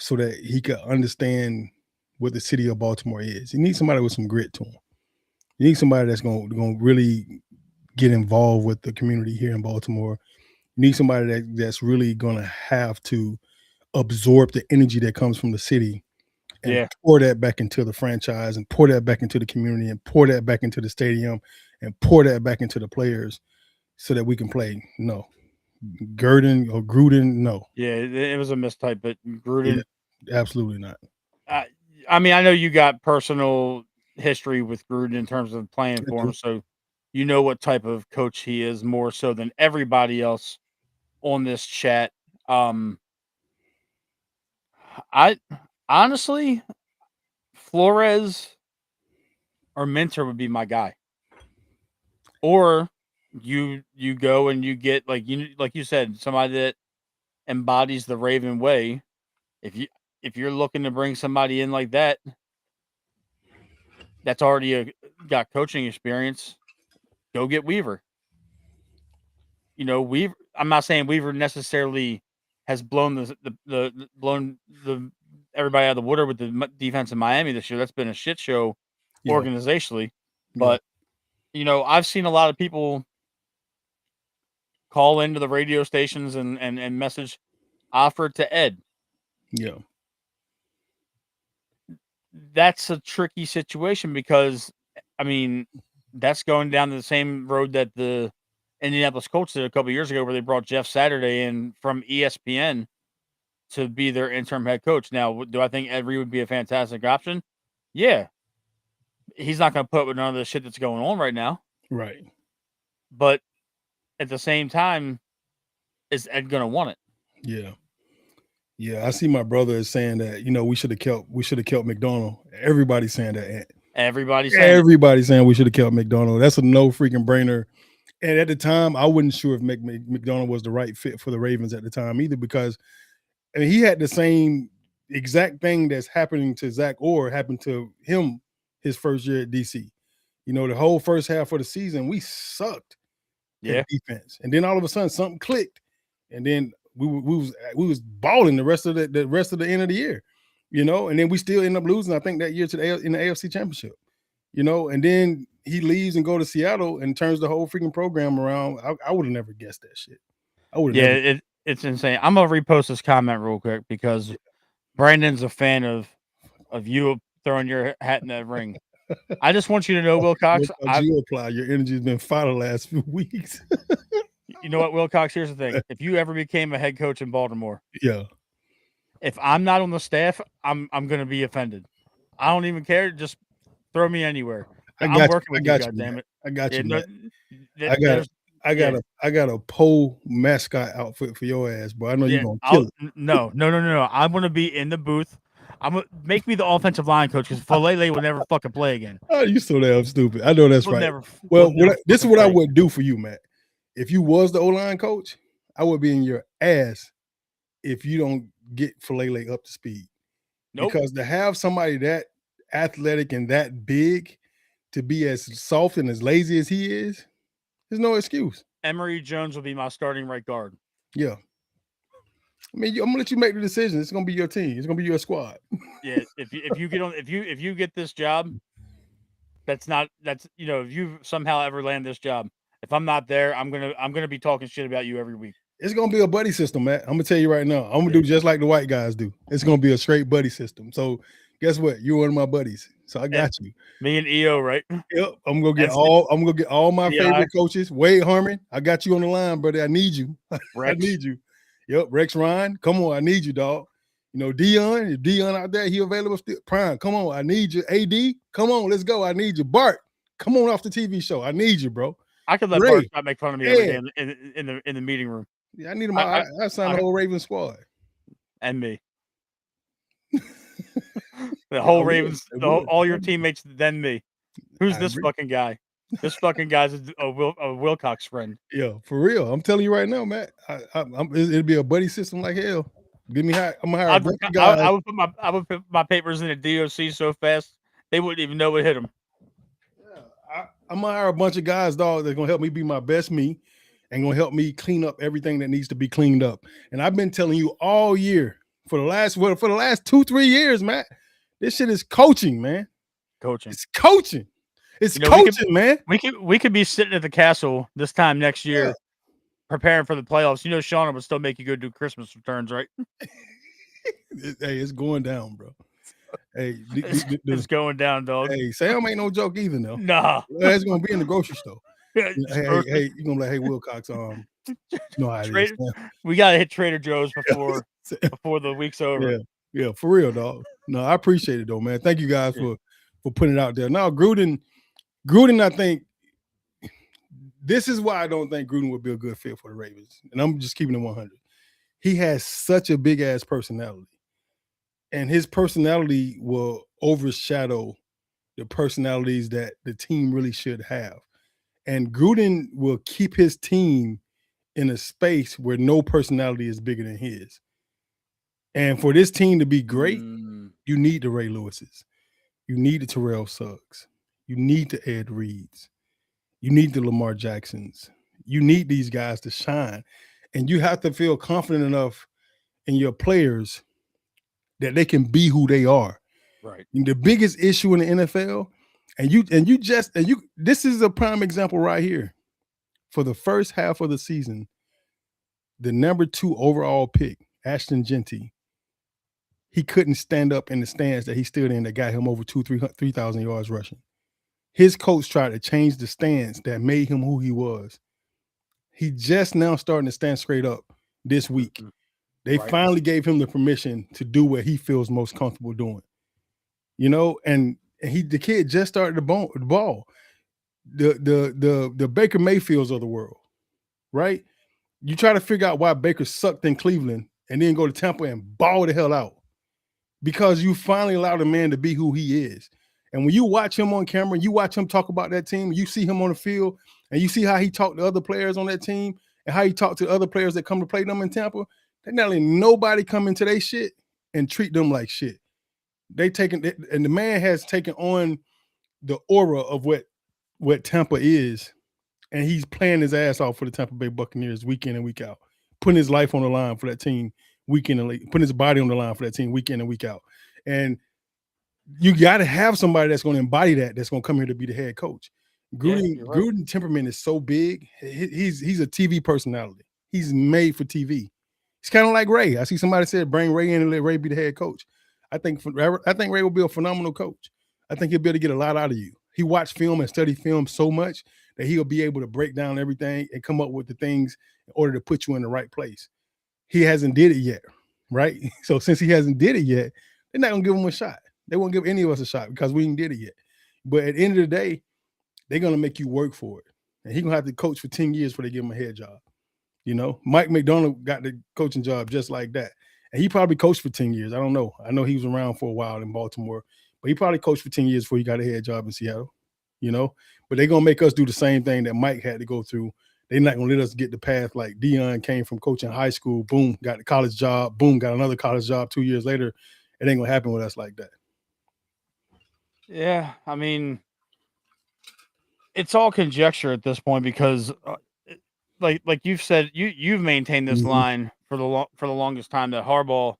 so that he could understand what the city of Baltimore is. You need somebody with some grit to him. You need somebody that's going to really get involved with the community here in Baltimore. You need somebody that's really going to have to absorb the energy that comes from the city and pour that back into the franchise and pour that back into the community and pour that back into the stadium and pour that back into the players so that we can play. No. Gruden, no. Yeah, it was a mistype, but Gruden. Yeah, absolutely not. I mean, I know you got personal history with Gruden in terms of playing for him, so you know what type of coach he is more so than everybody else on this chat. I honestly, Flores or Minter would be my guy. Or you go and you get like you said, somebody that embodies the Raven way. If you're looking to bring somebody in like that, that's already got coaching experience, go get Weaver. Weaver. I'm not saying Weaver necessarily has blown the everybody out of the water with the defense in Miami this year. That's been a shit show organizationally, but I've seen a lot of people call into the radio stations and message offer to Ed. Yeah. That's a tricky situation because, I mean, that's going down the same road that the Indianapolis Colts did a couple of years ago where they brought Jeff Saturday in from ESPN to be their interim head coach. Now, do I think Ed Reed would be a fantastic option? Yeah. He's not going to put up with none of the shit that's going on right now. Right. But at the same time, is Ed going to want it? Yeah. Yeah, I see my brother is saying that, we should have kept McDonald. Everybody's saying that. Everybody's saying we should have kept McDonald. That's a no freaking brainer. And at the time, I wasn't sure if McDonald was the right fit for the Ravens at the time either, because he had the same exact thing that's happening to Zach Orr happened to him his first year at DC. The whole first half of the season, we sucked. Yeah. defense. And then all of a sudden something clicked, and then we was balling the rest of the end of the year, and then we still end up losing, I think, that year in the AFC Championship, and then he leaves and go to Seattle and turns the whole freaking program around. I would have never guessed that shit. I would have never. It's insane. I'm gonna repost this comment real quick because Brandon's a fan of you throwing your hat in that ring. I just want you to know, Wilcox. You apply. Your energy's been fire the last few weeks. You know what, Wilcox? Here's the thing: if you ever became a head coach in Baltimore, yeah, if I'm not on the staff, I'm gonna be offended. I don't even care. Just throw me anywhere. I'm working with you, goddammit. I got you. No, I got a pole mascot outfit for your ass, bro. I know you're gonna kill it. No. I'm gonna be in the booth. I'm gonna make me the offensive line coach because Falele will never fucking play again. Oh, you so damn stupid. I know that's right. This is what I would do for you, Matt. If you was the O-line coach, I would be in your ass if you don't get Falele up to speed. Nope. Because to have somebody that athletic and that big to be as soft and as lazy as he is, there's no excuse. Emory Jones will be my starting right guard. Yeah. I mean, I'm gonna let you make the decision. It's gonna be your team. It's gonna be your squad. Yeah, if you get this job, if you somehow ever land this job, if I'm not there, I'm gonna be talking shit about you every week. It's gonna be a buddy system, Matt. I'm gonna tell you right now. I'm gonna do just like the white guys do. It's gonna be a straight buddy system. So guess what? You're one of my buddies. So I got you. Me and EO, right? Yep. I'm gonna get all my favorite coaches. Wade Harmon, I got you on the line, brother. I need you. I need you. Yep. Rex Ryan, come on. I need you, dog. Dion, if Dion out there, he available still. Prime, come on. I need you. AD, come on. Let's go. I need you. Bart, come on off the TV show. I need you, bro. I could let Bart not make fun of me every day in the meeting room. Yeah, I need him. I signed the whole Ravens squad. And me. The whole Ravens, all your teammates, then me. Who's this fucking guy? This fucking guy's a Wilcox friend. Yeah, for real. I'm telling you right now, Matt. It'll be a buddy system like hell. Give me high. I'm gonna hire a bunch of guys. I would put my papers in the DOC so fast they wouldn't even know what hit them. Yeah, I'm gonna hire a bunch of guys, dog. That's gonna help me be my best me, and gonna help me clean up everything that needs to be cleaned up. And I've been telling you all year for the last 2-3 years, Matt. This shit is coaching, man. Coaching. It's coaching. It's coaching, man. We could be sitting at the castle this time next year, preparing for the playoffs. Sean would still make you go do Christmas returns, right? Hey, it's going down, bro. Hey, it's going down, dog. Hey, Sam ain't no joke either, though. Nah, it's gonna be in the grocery store. Hey, you're gonna be like, hey, Wilcox, no idea. We gotta hit Trader Joe's before the week's over. Yeah, for real, dog. No, I appreciate it though, man. Thank you guys for putting it out there. Now, Gruden, I think this is why I don't think Gruden would be a good fit for the Ravens. And I'm just keeping it 100. He has such a big ass personality, and his personality will overshadow the personalities that the team really should have. And Gruden will keep his team in a space where no personality is bigger than his. And for this team to be great, you need the Ray Lewises. You need the Terrell Suggs. You need the Ed Reeds. You need the Lamar Jacksons. You need these guys to shine. And you have to feel confident enough in your players that they can be who they are. Right. And the biggest issue in the NFL, this is a prime example right here. For the first half of the season, the number 2 overall pick, Ashton Genty, he couldn't stand up in the stands that he stood in that got him over 3,000 yards rushing. His coach tried to change the stance that made him who he was. He just now starting to stand straight up this week. They finally gave him the permission to do what he feels most comfortable doing. And the kid just started the ball. The Baker Mayfields of the world, right? You try to figure out why Baker sucked in Cleveland and then go to Tampa and ball the hell out. Because you finally allowed a man to be who he is. And when you watch him on camera, you watch him talk about that team, you see him on the field, and you see how he talked to other players on that team and how he talked to other players that come to play them in Tampa, they not letting nobody come into their shit and treat them like shit. And the man has taken on the aura of what Tampa is and he's playing his ass off for the Tampa Bay Buccaneers week in and week out, putting his life on the line for that team week in and putting his body on the line for that team week in and week out. And you got to have somebody that's going to embody that, that's going to come here to be the head coach. Gruden temperament is so big. He's a TV personality. He's made for TV. He's kind of like Ray. I see somebody said bring Ray in and let Ray be the head coach. I think Ray will be a phenomenal coach. I think he'll be able to get a lot out of you. He watched film and studied film so much that he'll be able to break down everything and come up with the things in order to put you in the right place. He hasn't did it yet, right? So since he hasn't did it yet, they're not going to give him a shot. They won't give any of us a shot because we ain't did it yet. But at the end of the day, they're going to make you work for it. And he's going to have to coach for 10 years before they give him a head job. You know, Mike McDonald got the coaching job just like that. And he probably coached for 10 years. I don't know. I know he was around for a while in Baltimore, but he probably coached for 10 years before he got a head job in Seattle, you know. But they're going to make us do the same thing that Mike had to go through. They're not going to let us get the path like Deion came from coaching high school, boom, got the college job, boom, got another college job 2 years later. It ain't going to happen with us like that. Yeah, I mean, it's all conjecture at this point because, like you've said, you've maintained this line for the longest time that Harbaugh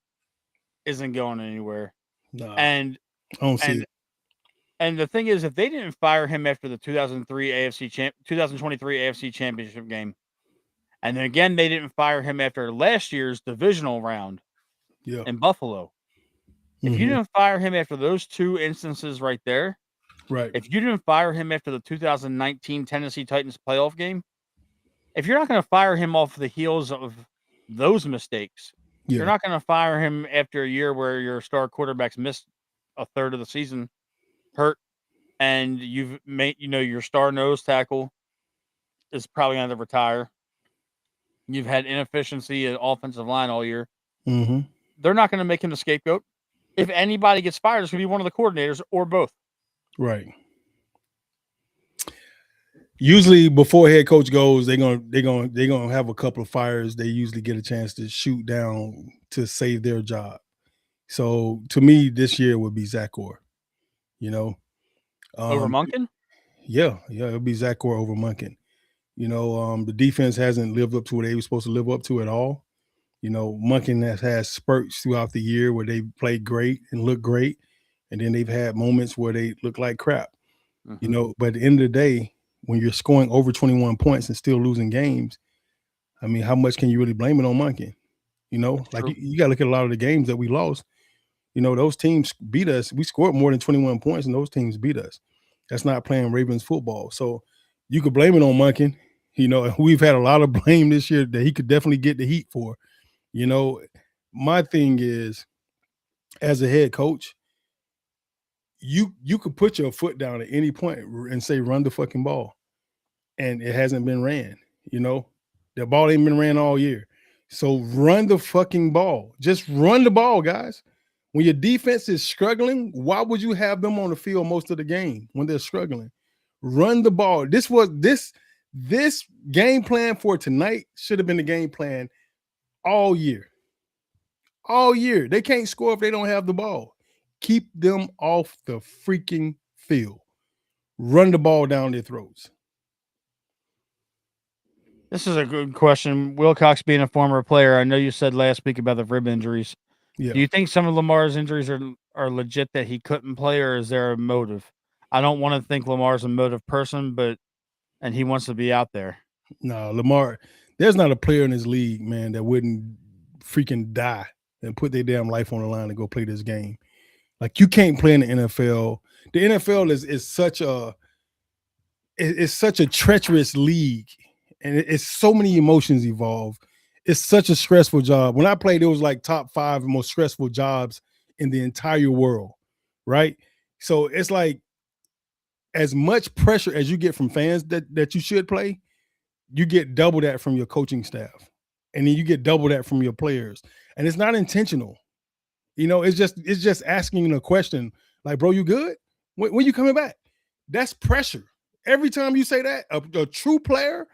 isn't going anywhere. Nah, and I don't see it. And the thing is, if they didn't fire him after the 2023 AFC Championship game, and then again they didn't fire him after last year's divisional round in Buffalo. If you didn't fire him after those two instances right there, right? If you didn't fire him after the 2019 Tennessee Titans playoff game, if you're not going to fire him off the heels of those mistakes, you're not going to fire him after a year where your star quarterbacks missed a third of the season, hurt, and you've made, your star nose tackle is probably going to retire. You've had inefficiency at offensive line all year. They're not going to make him the scapegoat. If anybody gets fired, it's going to be one of the coordinators or both. Right. Usually, before head coach goes, they're gonna have a couple of fires. They usually get a chance to shoot down to save their job. So, to me, this year would be Zach Orr. You know, over Monken. Yeah, it'll be Zach Orr over Monken. You know, the defense hasn't lived up to what they were supposed to live up to at all. You know, Monken has had spurts throughout the year where they played great and looked great, and then they've had moments where they look like crap. You know, but at the end of the day, when you're scoring over 21 points and still losing games, I mean, how much can you really blame it on Monken? You know, like you got to look at a lot of the games that we lost. You know, those teams beat us. We scored more than 21 points, and those teams beat us. That's not playing Ravens football. So you could blame it on Monken. You know, we've had a lot of blame this year that he could definitely get the heat for. You know, my thing is, as a head coach, you could put your foot down at any point and say, run the fucking ball. And it hasn't been ran. You know, the ball ain't been ran all year. So run the fucking ball. Just run the ball, guys. When your defense is struggling, why would you have them on the field most of the game when they're struggling? Run the ball. This game plan for tonight should have been the game plan all year. All year. They can't score if they don't have the ball. Keep them off the freaking field. Run the ball down their throats. This is a good question. Wilcox being a former player, I know you said last week about the rib injuries. Yeah. Do you think some of Lamar's injuries are legit that he couldn't play, or is there a motive? I don't want to think Lamar's a motive person, and he wants to be out there. No, Lamar, there's not a player in this league, man, that wouldn't freaking die and put their damn life on the line to go play this game. Like, you can't play in the NFL. The NFL is such a treacherous league, and it's so many emotions involved. It's such a stressful job. When I played, it was like top 5 most stressful jobs in the entire world, right? So it's like, as much pressure as you get from fans that you should play, you get double that from your coaching staff. And then you get double that from your players. And it's not intentional. You know, it's just asking a question like, bro, you good? When you coming back? That's pressure. Every time you say that, a true player,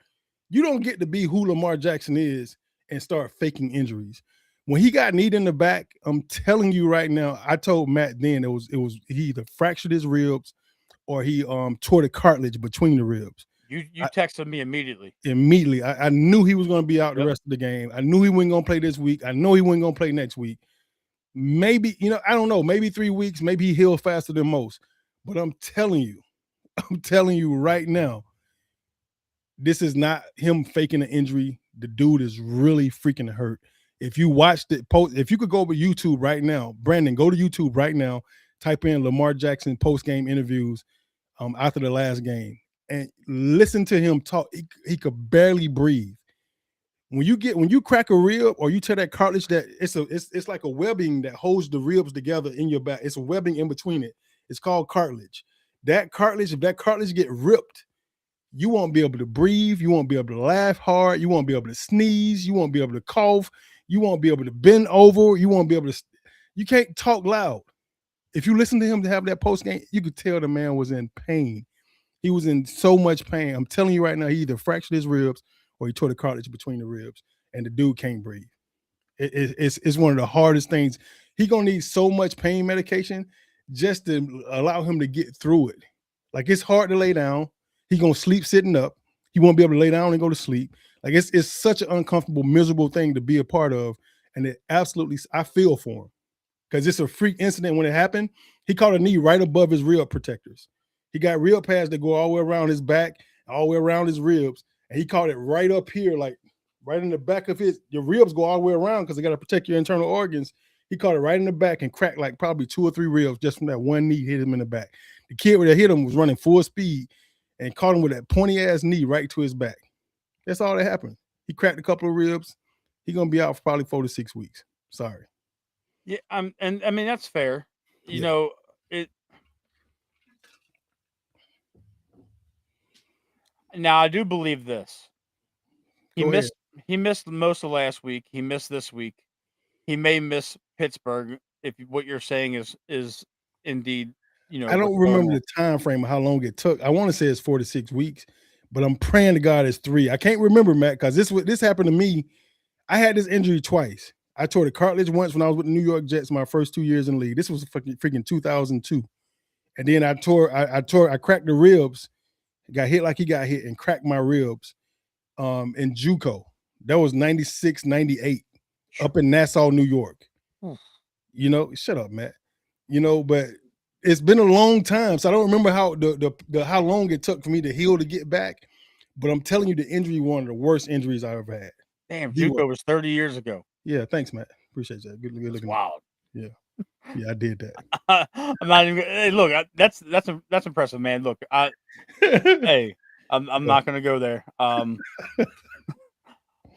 you don't get to be who Lamar Jackson is and start faking injuries. When he got kneed in the back, I'm telling you right now, I told Matt then it was he either fractured his ribs or he tore the cartilage between the ribs. You texted me immediately. Immediately. I knew he was going to be out the Yep. rest of the game. I knew he wasn't going to play this week. I know he wasn't going to play next week. Maybe, I don't know, maybe 3 weeks, maybe he healed faster than most. But I'm telling you right now, this is not him faking an injury. The dude is really freaking hurt. If you watched it, if you could go over YouTube right now, Brandon, go to YouTube right now, type in Lamar Jackson post-game interviews after the last game, and listen to him talk. He could barely breathe. When you crack a rib or you tear that cartilage, that it's like a webbing that holds the ribs together in your back. It's a webbing in between it. It's called cartilage. That cartilage, if that cartilage get ripped, you won't be able to breathe. You won't be able to laugh hard. You won't be able to sneeze. You won't be able to cough. You won't be able to bend over. You won't be able to. You can't talk loud. If you listen to him to have that post game, you could tell the man was in pain. He was in so much pain. I'm telling you right now, he either fractured his ribs or he tore the cartilage between the ribs, and the dude can't breathe. It's one of the hardest things. He gonna need so much pain medication just to allow him to get through it. Like, it's hard to lay down. He gonna sleep sitting up. He won't be able to lay down and go to sleep. Like, it's such an uncomfortable, miserable thing to be a part of. And it absolutely, I feel for him because it's a freak incident when it happened. He caught a knee right above his rib protectors. He got rib pads that go all the way around his back, all the way around his ribs. And he caught it right up here, like right in the back of your ribs go all the way around because they got to protect your internal organs. He caught it right in the back and cracked like probably 2 or 3 ribs just from that one knee hit him in the back. The kid that hit him was running full speed and caught him with that pointy ass knee right to his back. That's all that happened. He cracked a couple of ribs. He's gonna be out for probably 4 to 6 weeks. Sorry. Yeah, and I mean that's fair. You know, it. Now I do believe this. He missed most of last week. He missed this week. He may miss Pittsburgh if what you're saying is indeed, I don't remember the time frame of how long it took. I want to say it's 4 to 6 weeks, but I'm praying to God it's 3. I can't remember, Matt, because this happened to me. I had this injury twice. I tore the cartilage once when I was with the New York Jets my first 2 years in the league. This was freaking 2002. And then I cracked the ribs, got hit like he got hit, and cracked my ribs in JUCO. That was 96, 98 up in Nassau, New York. Shut up, Matt. But it's been a long time, so I don't remember how how long it took for me to heal to get back. But I'm telling you, the injury, one of the worst injuries I ever had. Damn, JUCO was 30 years ago. Yeah, thanks, Matt. Appreciate that. Good looking. Wow. Yeah, I did that. I'm not even. Hey, look, that's impressive, man. Look, hey, I'm not going to go there.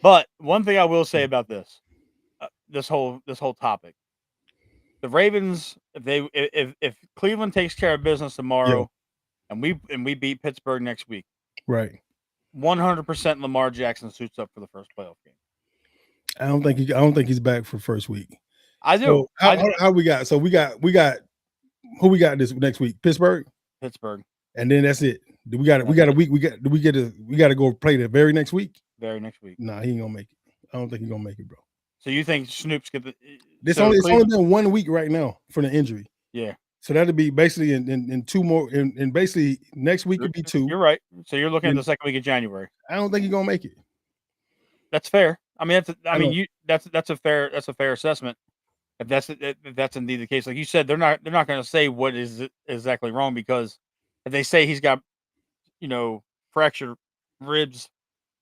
But one thing I will say about this whole topic, the Ravens, if Cleveland takes care of business tomorrow, and we beat Pittsburgh next week, right, 100% Lamar Jackson suits up for the first playoff game. I don't think he's back for first week. I do. So how we got? So we got who we got this next week? Pittsburgh, and then that's it. We got a week. We got to go play the very next week. Nah, he ain't gonna make it. I don't think he's gonna make it, bro. So you think Snoop's get the? It's only been 1 week right now for the injury. Yeah. So that'll be basically in 2 more, and basically next week could be 2. You're right. So you're looking at the second week of January. I don't think he's gonna make it. That's fair. I mean, that's a fair assessment. If that's indeed the case, like you said, they're not going to say what is exactly wrong, because if they say he's got, fractured ribs,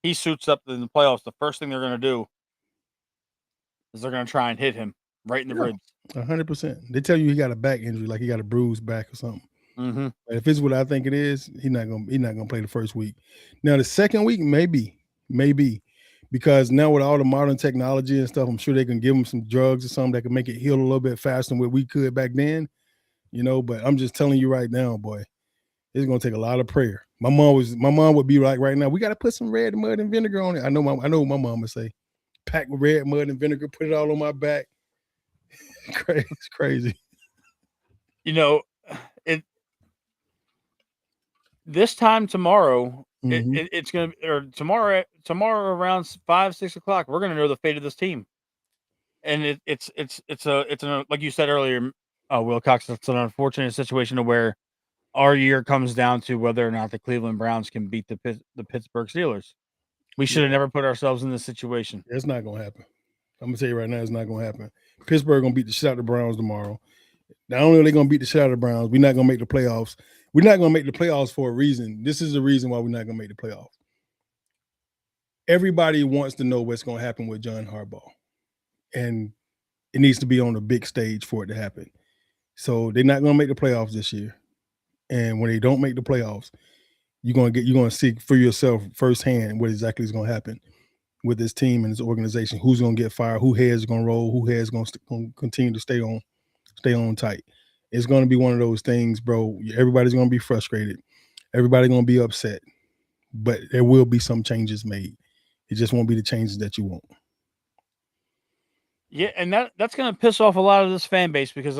he suits up in the playoffs. The first thing they're going to do is they're going to try and hit him right in the ribs. 100%. They tell you he got a back injury, like he got a bruised back or something. Mm-hmm. But if it's what I think it is, he's not gonna play the first week. Now the second week, maybe, because now with all the modern technology and stuff, I'm sure they can give him some drugs or something that can make it heal a little bit faster than what we could back then. But I'm just telling you right now, boy, it's gonna take a lot of prayer. My mom would be like right now, we got to put some red mud and vinegar on it. I know what my mom would say, pack with red mud and vinegar, put it all on my back. It's crazy. This time tomorrow, Mm-hmm. it's gonna be, or tomorrow around 5-6 o'clock, we're gonna know the fate of this team, and it's like you said earlier, Will Cox. It's an unfortunate situation where our year comes down to whether or not the Cleveland Browns can beat the Pittsburgh Steelers. We should have never put ourselves in this situation. It's not gonna happen. I'm gonna tell you right now, it's not gonna happen. Pittsburgh gonna beat the shit out of the Browns tomorrow. Not only are they gonna beat the shit out of the Browns, we're not gonna make the playoffs. We're not gonna make the playoffs for a reason. This is the reason why we're not gonna make the playoffs. Everybody wants to know what's gonna happen with John Harbaugh, and it needs to be on a big stage for it to happen. So they're not gonna make the playoffs this year. And when they don't make the playoffs, you're gonna see for yourself firsthand what exactly is gonna happen with this team and this organization. Who's gonna get fired? Who heads gonna roll? Who heads gonna continue to stay on tight? It's gonna be one of those things, bro. Everybody's gonna be frustrated. Everybody's gonna be upset. But there will be some changes made. It just won't be the changes that you want. Yeah, and that's gonna piss off a lot of this fan base because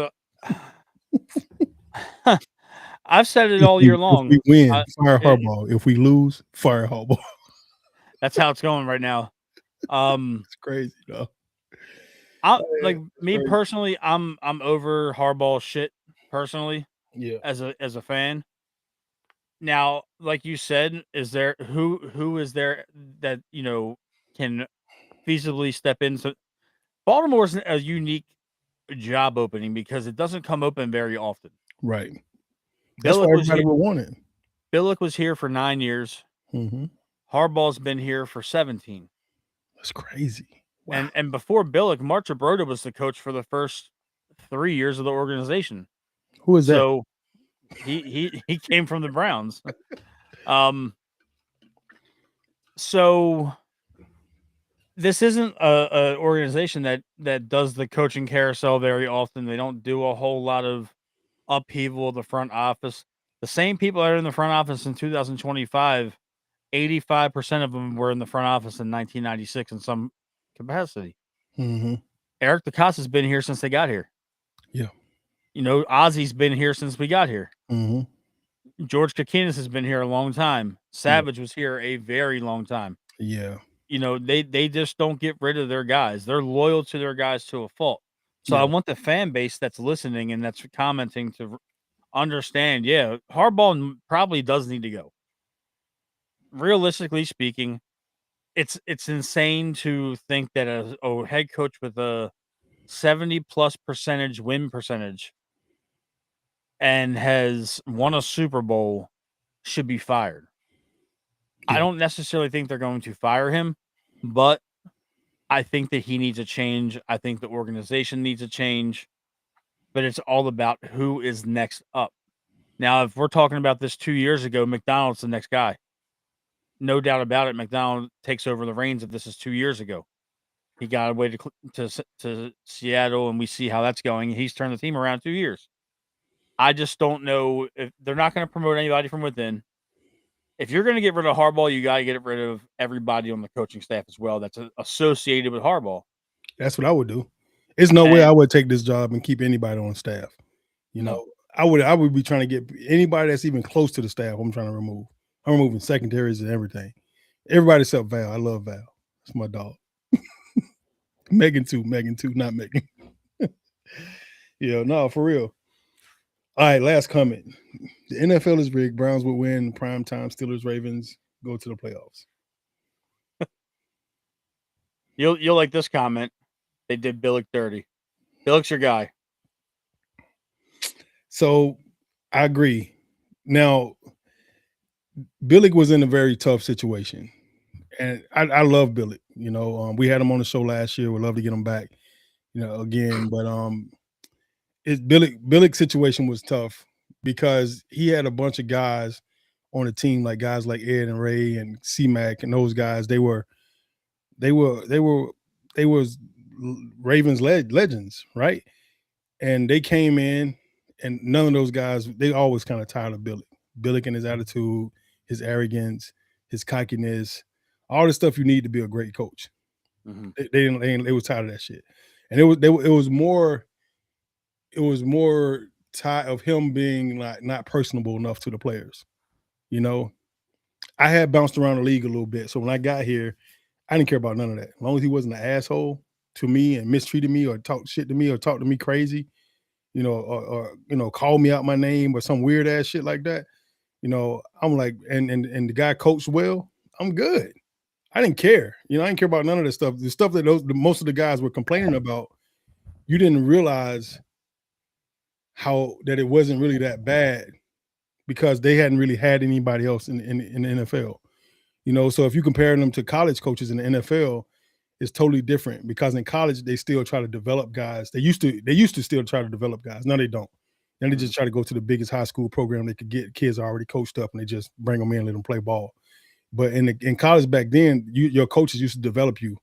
I've said it all year long. If we win, fire Harbaugh. If we lose, fire Harbaugh. That's how it's going right now. It's crazy, though. Me personally, I'm over Harbaugh shit personally. Yeah. As a fan. Now, like you said, is there who is there that can feasibly step in? So Baltimore's a unique job opening because it doesn't come open very often. Right. That's why everybody will want it. Billick was here for 9 years. Mm-hmm. Harbaugh's been here for 17. That's crazy. Wow. And before Billick, Mark Broda was the coach for the first 3 years of the organization. Who is that? So he came from the Browns. So this isn't a organization that does the coaching carousel very often. They don't do a whole lot of upheaval of the front office. The same people that are in the front office in 2025, 85% of them were in the front office in 1996 in some capacity. Mm-hmm. Eric DeCosta has been here since they got here. Yeah. Ozzy's been here since we got here. Mm-hmm. George Kokinis has been here a long time. Savage was here a very long time. Yeah. They just don't get rid of their guys. They're loyal to their guys to a fault. So I want the fan base that's listening and that's commenting to understand, Harbaugh probably does need to go. Realistically speaking, it's insane to think that a head coach with a 70+% win percentage and has won a Super Bowl should be fired. Yeah. I don't necessarily think they're going to fire him, but I think that he needs a change. I think the organization needs a change, but it's all about who is next up. Now, if we're talking about this 2 years ago, McDonald's the next guy. No doubt about it. McDonald takes over the reins if this is 2 years ago. He got away to Seattle, and we see how that's going. He's turned the team around 2 years. I just don't know if they're not going to promote anybody from within. If you're going to get rid of Harbaugh, you got to get rid of everybody on the coaching staff as well that's associated with Harbaugh. That's what I would do. There's no way I would take this job and keep anybody on staff. I would be trying to get anybody that's even close to the staff. I'm trying to remove. I'm removing secondaries and everything. Everybody except Val. I love Val. That's my dog. Megan too, not Megan. No, for real. All right, last comment. The NFL is rigged. Browns would win. Prime time. Steelers, Ravens go to the playoffs. You'll like this comment. They did Billick dirty. Billick's your guy. So I agree. Now, Billick was in a very tough situation, and I love Billick. We had him on the show last year. We'd love to get him back, again. But Billick's situation was tough because he had a bunch of guys on the team, like guys like Ed and Ray and C-Mac and those guys. They were Ravens legends, right? And they came in, and none of those guys, they always kind of tired of Billick. Billick and his attitude, his arrogance, his cockiness, all the stuff you need to be a great coach. Mm-hmm. They was tired of that shit, and it was more tired of him being like not personable enough to the players. I had bounced around the league a little bit, so when I got here, I didn't care about none of that. As long as he wasn't an asshole to me and mistreated me or talked shit to me or talked to me crazy, or call me out my name or some weird ass shit like that, I'm like, and the guy coached well, I'm good. I didn't care. I didn't care about none of this stuff. The stuff that most of the guys were complaining about, you didn't realize that it wasn't really that bad because they hadn't really had anybody else in the NFL. So if you compare them to college coaches in the NFL, it's totally different because in college they still try to develop guys. They used to still try to develop guys. Now they don't. Then they just try to go to the biggest high school program they could get kids already coached up, and they just bring them in and let them play ball. But in college back then, your coaches used to develop you,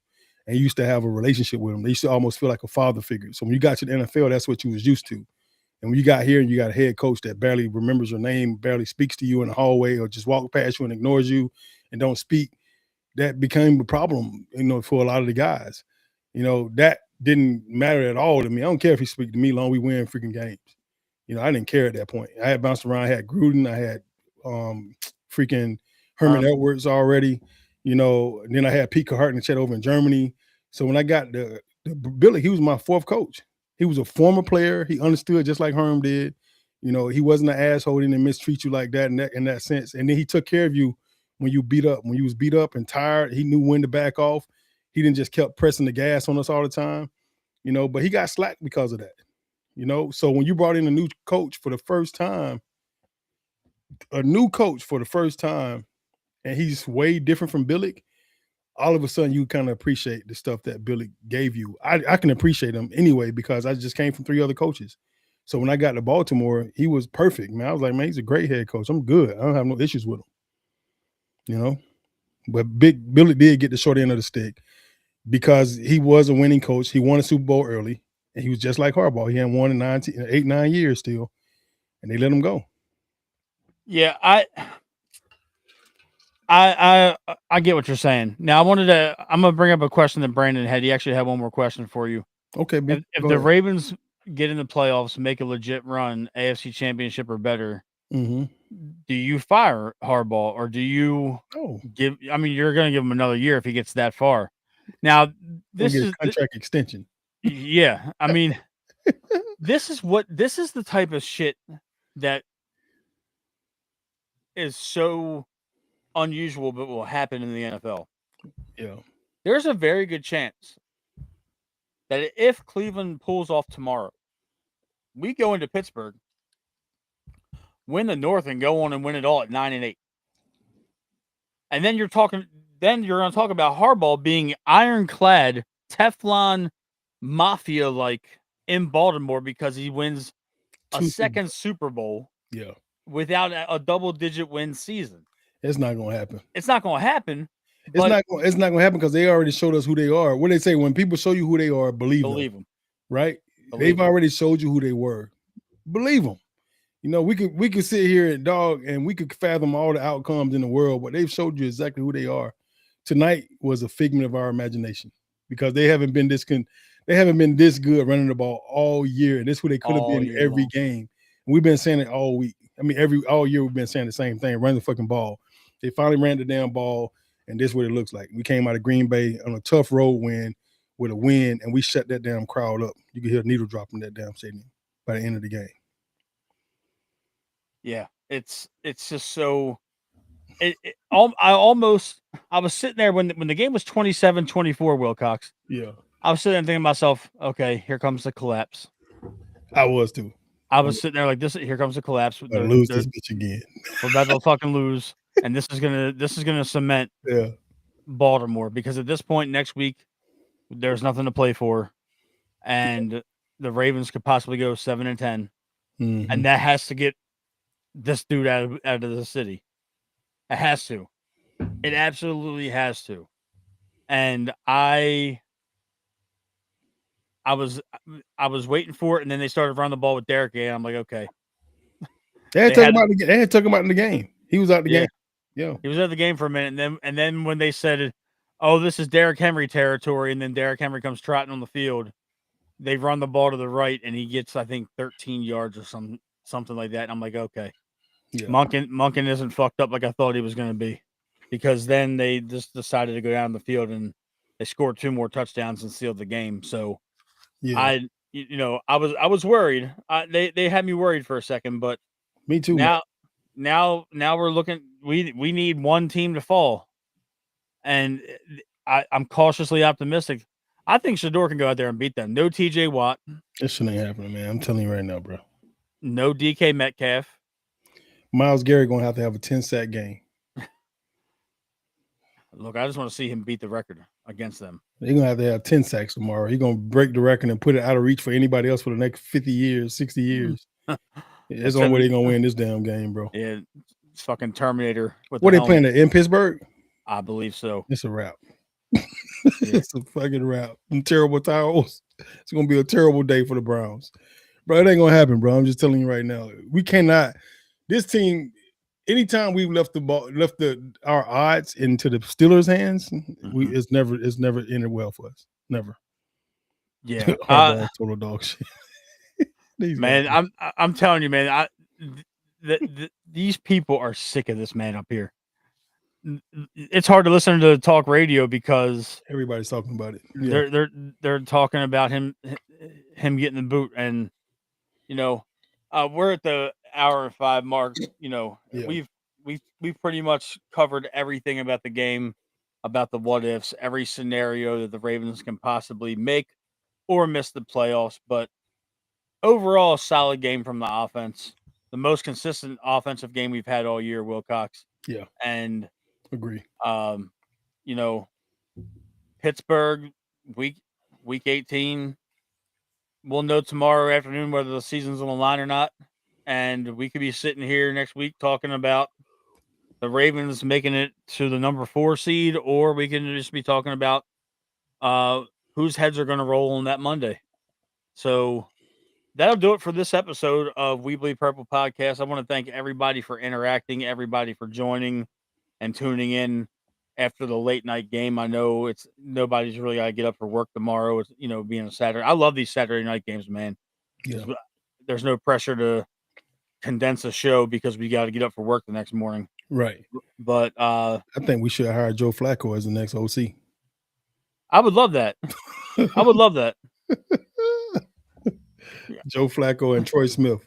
and you used to have a relationship with them. They used to almost feel like a father figure. So when you got to the NFL, that's what you was used to. And when you got here and you got a head coach that barely remembers your name, barely speaks to you in the hallway, or just walks past you and ignores you and don't speak, that became a problem, for a lot of the guys. That didn't matter at all to me. I don't care if he speak to me long we win freaking games. I didn't care at that point. I had bounced around. I had Gruden. I had freaking Herman Edwards already. And then I had Pete Carhartt over in Germany. So when I got the Billy, he was my fourth coach. He was a former player. He understood just like Herm did. He wasn't an asshole. He didn't mistreat you like that in that sense. And then he took care of you when you was beat up and tired. He knew when to back off. He didn't just kept pressing the gas on us all the time. But he got slack because of that. So when you brought in a new coach for the first time, and he's way different from Billick, all of a sudden you kind of appreciate the stuff that Billick gave you. I can appreciate him anyway because I just came from 3 other coaches. So when I got to Baltimore, he was perfect, man. I was like, man, he's a great head coach. I'm good. I don't have no issues with him, But Billick did get the short end of the stick because he was a winning coach. He won a Super Bowl early, and he was just like Harbaugh. He hadn't won in 8-9 years still, and they let him go. Yeah, I get what you're saying. Now I'm gonna bring up a question that Brandon had. He actually had one more question for you. Okay, if the Ravens get in the playoffs, make a legit run, AFC Championship or better, do you fire Harbaugh or do you give? I mean, you're going to give him another year if he gets that far. Now, this is contract extension. Yeah, I mean, this is the type of shit that is so unusual, but will happen in the NFL. Yeah, there's a very good chance that if Cleveland pulls off tomorrow, we go into Pittsburgh, win the North, and go on and win it all at 9-8. And then you're going to talk about Harbaugh being ironclad, Teflon mafia like in Baltimore because he wins a second Super Bowl. Yeah, without a double-digit win season. It's not going to happen. It's not going to happen. It's not going to happen because they already showed us who they are. What they say, when people show you who they are, believe them. Right? They've already showed you who they were. Believe them. We could sit here and we could fathom all the outcomes in the world, but they've showed you exactly who they are. Tonight was a figment of our imagination because they haven't been this good running the ball all year, and this is who they could have been every game. And we've been saying it all week. I mean, all year we've been saying the same thing: run the fucking ball. They finally ran the damn ball, and this is what it looks like. We came out of Green Bay on a tough road win with a win, and we shut that damn crowd up. You could hear a needle drop in that damn stadium by the end of the game. Yeah, it's just so. I was sitting there when the game was 27-24, Wilcox. Yeah, I was sitting there thinking to myself, okay, here comes the collapse. I was too. I was sitting there like this. Here comes the collapse. Lose this bitch again. We're about to fucking lose, and this is gonna cement Baltimore because at this point next week, there's nothing to play for, and the Ravens could possibly go 7-10, and that has to get this dude out of the city. It has to. It absolutely has to. And I was waiting for it, and then they started running the ball with Derek again. I'm like, okay. They had took him out in the game. He was out the game. Yeah, he was out of the game for a minute, and then when they said, "Oh, this is Derrick Henry territory," and then Derrick Henry comes trotting on the field, they run the ball to the right, and he gets, I think, 13 yards or something like that. And I'm like, okay, Monken isn't fucked up like I thought he was going to be, because then they just decided to go down the field and they scored 2 more touchdowns and sealed the game. So I was worried. They had me worried for a second, but Me too, man. now we're looking. We need one team to fall, and I'm cautiously optimistic. I think Shador can go out there and beat them. No T.J. Watt, This shit ain't happening, man. I'm telling you right now, bro. no D.K. Metcalf. Myles Garrett gonna have to have a 10-sack game. Look, I just want to see him beat the record against them. They're gonna have to have 10 sacks tomorrow. He's gonna break the record and put it out of reach for anybody else for the next 50 years, 60 years. That's the only way they're gonna win this damn game, bro. Yeah, it's fucking Terminator. What they playing in Pittsburgh? I believe so. It's a wrap. It's a fucking wrap. Them terrible towels. It's gonna be a terrible day for the Browns, bro. It ain't gonna happen, bro. I'm just telling you right now. We cannot. This team. Anytime we've left our odds into the Steelers' hands, it's never ended well for us. Never. Yeah, total dog shit. Man, I'm telling you, man. These people are sick of this man up here. It's hard to listen to talk radio because everybody's talking about it. Yeah. They're talking about him getting the boot, and we're at the hour and 5 mark. We've pretty much covered everything about the game, about the what ifs, every scenario that the Ravens can possibly make or miss the playoffs. But overall, a solid game from the offense, the most consistent offensive game we've had all year, Wilcox. Yeah, and agree. Pittsburgh week 18. We'll know tomorrow afternoon whether the season's on the line or not. And we could be sitting here next week talking about the Ravens making it to the number 4 seed, or we can just be talking about whose heads are going to roll on that Monday. So that'll do it for this episode of We Bleed Purple Podcast. I want to thank everybody for interacting, everybody for joining and tuning in after the late night game. I know nobody's really got to get up for work tomorrow. It's, being a Saturday. I love these Saturday night games, man. Yeah. There's no pressure to condense a show because we got to get up for work the next morning. Right. But I think we should hire Joe Flacco as the next OC. I would love that. I would love that. Joe Flacco and Troy Smith.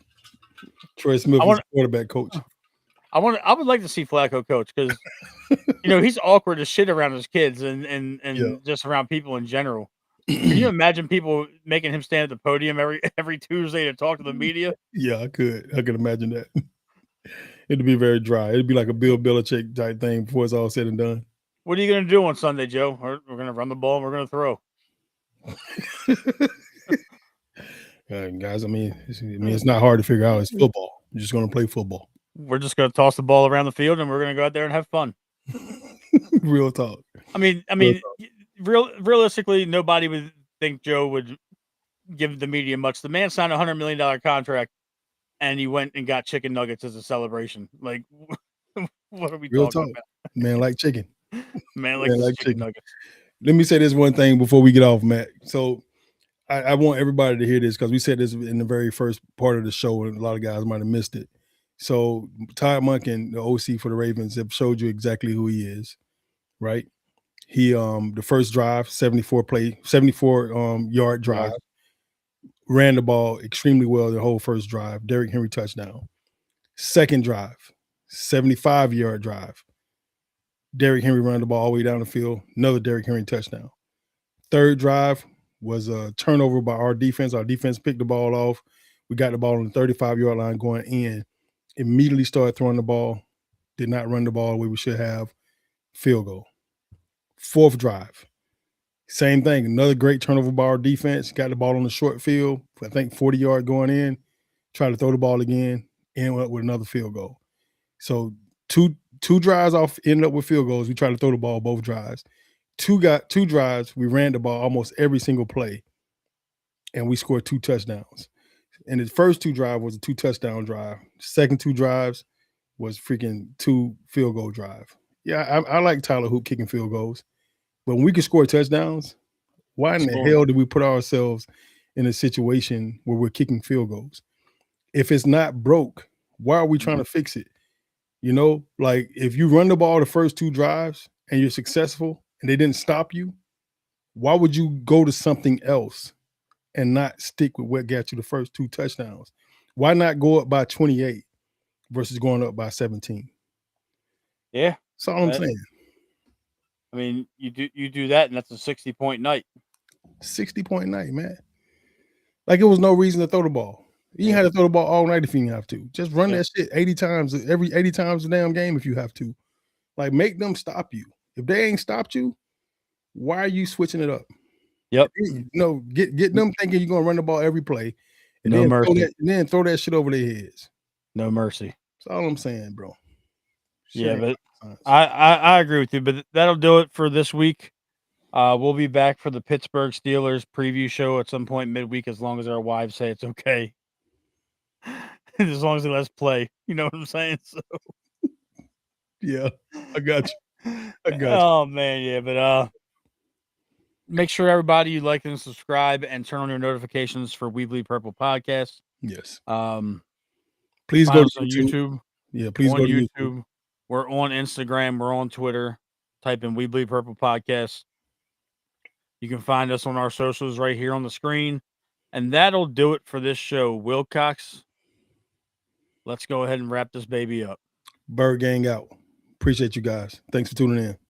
Troy Smith is quarterback coach. I would like to see Flacco coach because he's awkward as shit around his kids and just around people in general. Can you imagine people making him stand at the podium every Tuesday to talk to the media? Yeah, I could imagine that. It'd be very dry. It'd be like a Bill Belichick type thing before it's all said and done. What are you going to do on Sunday, Joe? We're going to run the ball and we're going to throw. Guys, I mean, it's not hard to figure out. It's football. You're just going to play football. We're just going to toss the ball around the field and we're going to go out there and have fun. Real talk. I mean, realistically, nobody would think Joe would give the media much. The man signed a $100 million contract, and he went and got chicken nuggets as a celebration. Like, what are we talking about? Man like chicken. Man like chicken nuggets. Let me say this one thing before we get off, Matt. So I want everybody to hear this because we said this in the very first part of the show, and a lot of guys might have missed it. So Todd Monken, the OC for the Ravens, have showed you exactly who he is, right? He the first drive, 74 yard drive, ran the ball extremely well the whole first drive. Derrick Henry touchdown. Second drive, 75-yard drive. Derrick Henry ran the ball all the way down the field. Another Derrick Henry touchdown. Third drive was a turnover by our defense. Our defense picked the ball off. We got the ball on the 35-yard line going in. Immediately started throwing the ball. Did not run the ball the way we should have. Field goal. Fourth drive. Same thing. Another great turnover by our defense. Got the ball on the short field. I think 40-yard going in. Tried to throw the ball again. Ended up with another field goal. So two drives off ended up with field goals. We tried to throw the ball both drives. Two drives. We ran the ball almost every single play. And we scored 2 touchdowns. And the first 2 drive was a 2 touchdown drive. Second 2 drives was freaking 2 field goal drive. Yeah, I like Tyler Hoop kicking field goals. But when we can score touchdowns, why in the hell did we put ourselves in a situation where we're kicking field goals? If it's not broke, why are we trying to fix it? Like if you run the ball the first 2 drives and you're successful and they didn't stop you, why would you go to something else and not stick with what got you the first 2 touchdowns? Why not go up by 28 versus going up by 17? Yeah. That's all I'm saying. I mean, you do that, and that's a 60-point night. 60-point night, man. Like it was no reason to throw the ball. You had to throw the ball all night if you didn't have to. Just run that shit 80 times, every 80 times a damn game if you have to. Like make them stop you. If they ain't stopped you, why are you switching it up? Yep. Get them thinking you're gonna run the ball every play, and No then mercy. throw that shit over their heads. No mercy. That's all I'm saying, bro. Yeah, but I agree with you. But that'll do it for this week. We'll be back for the Pittsburgh Steelers preview show at some point midweek, as long as our wives say it's okay. As long as they let us play, you know what I'm saying? So yeah, I got you. I got you. Oh man, yeah, but make sure everybody you like and subscribe and turn on your notifications for We Bleed Purple podcast. Yes. Please go to YouTube. Yeah, please go to YouTube. We're on Instagram. We're on Twitter. Type in We Bleed Purple podcast. You can find us on our socials right here on the screen. And that'll do it for this show. Wilcox, let's go ahead and wrap this baby up. Bird Gang out. Appreciate you guys. Thanks for tuning in.